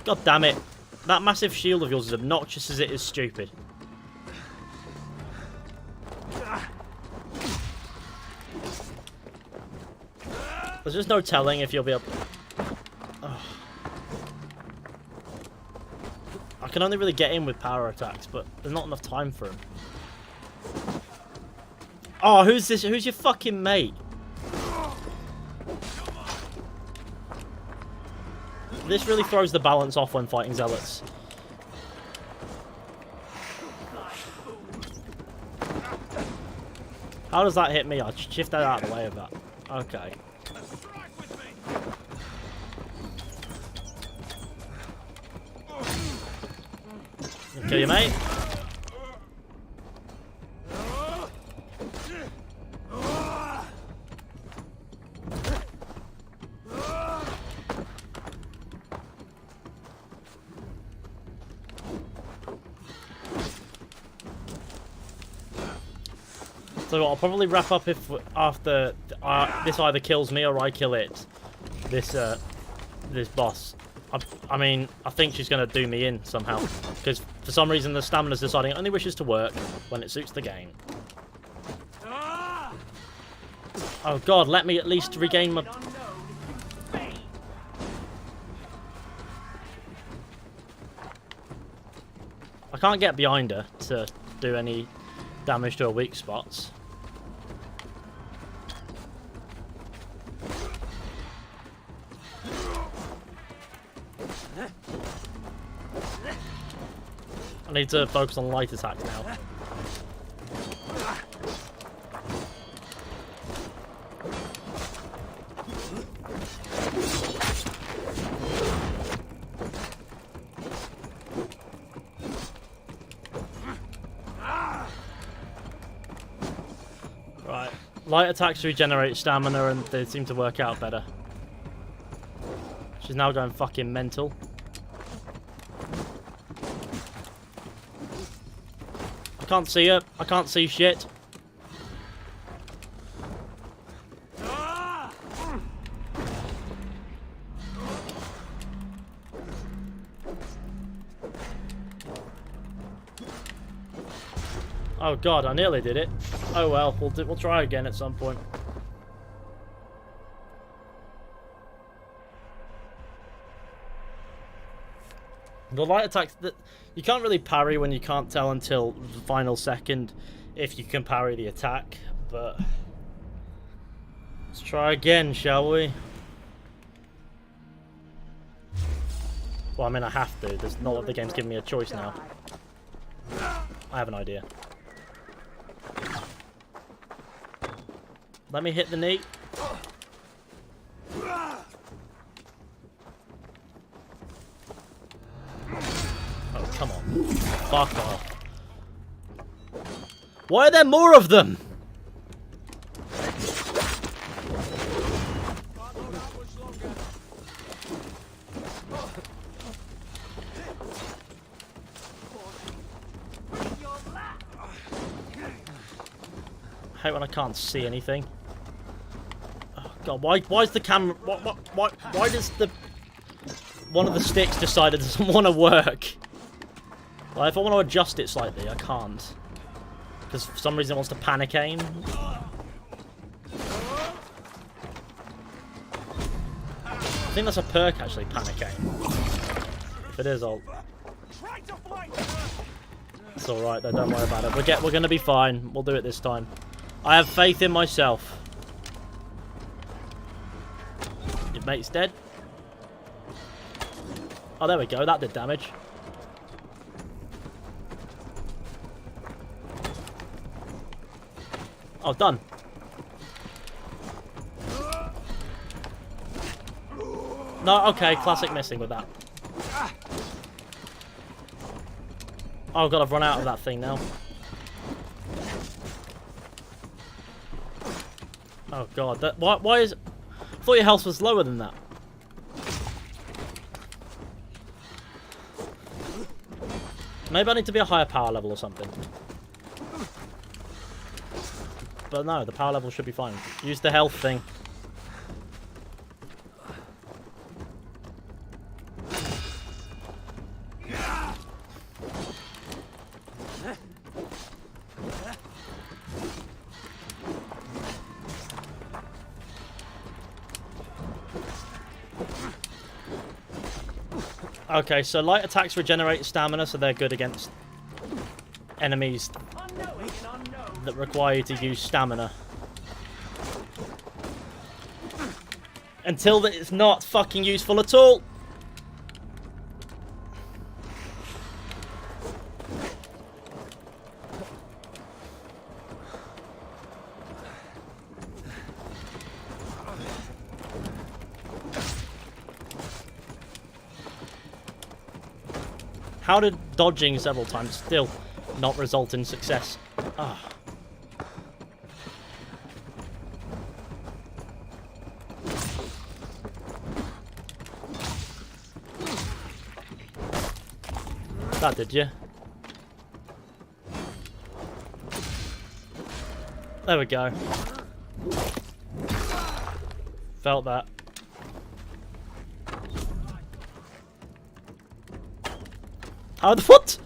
God damn it. That massive shield of yours is obnoxious as it is stupid. There's just no telling if you'll be able... Oh. I can only really get in with power attacks, but there's not enough time for them. Oh, who's this? Who's your fucking mate? This really throws the balance off when fighting zealots. How does that hit me? I'll shift that out of the way of that. Okay. Kill your mate. So I'll probably wrap up if after this either kills me or I kill it. This boss. I mean, I think she's going to do me in somehow. Because for some reason the stamina's deciding it only wishes to work when it suits the game. Oh god, let me at least regain my... I can't get behind her to do any damage to her weak spots. I need to focus on light attacks now. Right, light attacks regenerate stamina and they seem to work out better. She's now going fucking mental. I can't see her. I can't see shit. Oh god, I nearly did it. Oh well, we'll try again at some point. The light attacks that you can't really parry when you can't tell until the final second if you can parry the attack, but let's try again, shall we? Well, I mean I have to. There's not like the game's giving me a choice now. I have an idea. Let me hit the knee. Oh, come on. Fuck off. Why are there more of them? I hate when I can't see anything. Oh god, why is the camera... Why does the... One of the sticks decide it doesn't want to work? Well, if I want to adjust it slightly, I can't. Because for some reason it wants to panic aim. I think that's a perk, actually, panic aim. If it is, I'll... It's alright, though, don't worry about it. We're going to be fine. We'll do it this time. I have faith in myself. Your mate's dead. Oh, there we go. That did damage. Oh, done. No, okay, classic missing with that. Oh god, I've run out of that thing now. Oh god, that why is... I thought your health was lower than that. Maybe I need to be a higher power level or something. But no, the power level should be fine. Use the health thing. Okay, so light attacks regenerate stamina, so they're good against enemies that require you to use stamina. Until it's not fucking useful at all. How did dodging several times still not result in success? Ah. That did you? There we go. Felt that. How the what?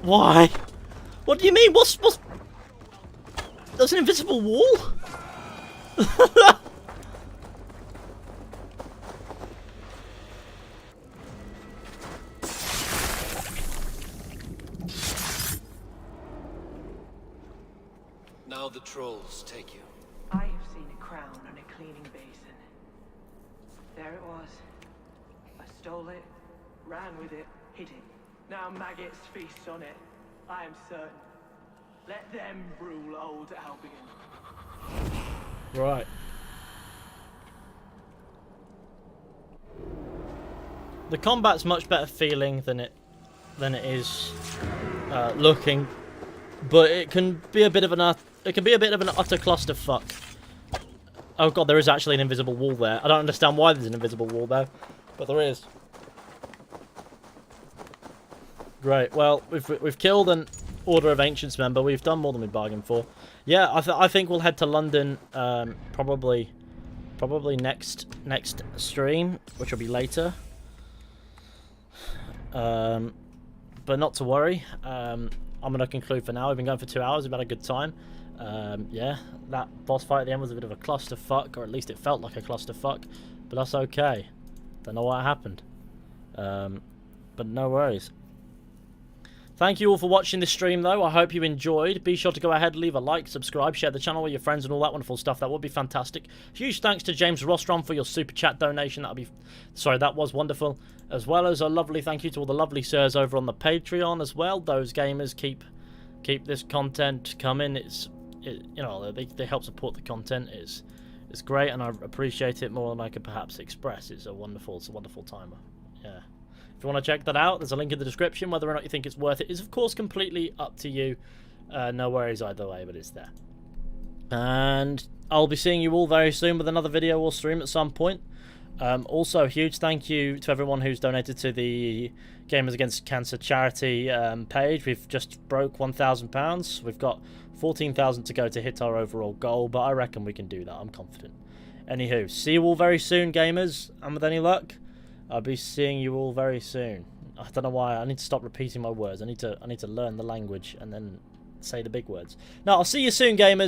Why? What do you mean? What's there's an invisible wall? Now the trolls take you. I have seen a crown on a cleaning basin. There it was. I stole it, ran with it, hid it. Now maggots feast on it. I am certain. Let them rule old Albion. Right. The combat's much better feeling than it is looking, but it can be a bit of an utter clusterfuck. Oh god, there is actually an invisible wall there. I don't understand why there's an invisible wall there, but there is. Great. Well, we've killed an Order of Ancients member. We've done more than we bargained for. Yeah, I think we'll head to London probably next stream, which will be later. But not to worry. I'm gonna conclude for now. We've been going for 2 hours. We've had a good time. Yeah, that boss fight at the end was a bit of a clusterfuck, or at least it felt like a clusterfuck. But that's okay. Don't know what happened. But no worries. Thank you all for watching this stream, though. I hope you enjoyed. Be sure to go ahead, leave a like, subscribe, share the channel with your friends and all that wonderful stuff. That would be fantastic. Huge thanks to James Rostron for your super chat donation. That was wonderful. As well as a lovely thank you to all the lovely sirs over on the Patreon as well. Those gamers keep this content coming. You know, they help support the content. It's great, and I appreciate it more than I could perhaps express. It's a wonderful time. Yeah. If you want to check that out, there's a link in the description. Whether or not you think it's worth it is, of course, completely up to you. No worries either way, but it's there. And I'll be seeing you all very soon with another video or stream at some point. Also, huge thank you to everyone who's donated to the Gamers Against Cancer charity page. We've just broke £1,000. We've got 14,000 to go to hit our overall goal, but I reckon we can do that. I'm confident. Anywho, see you all very soon, gamers, and with any luck, I'll be seeing you all very soon. I don't know why. I need to stop repeating my words. I need to learn the language and then say the big words. No, I'll see you soon, gamers.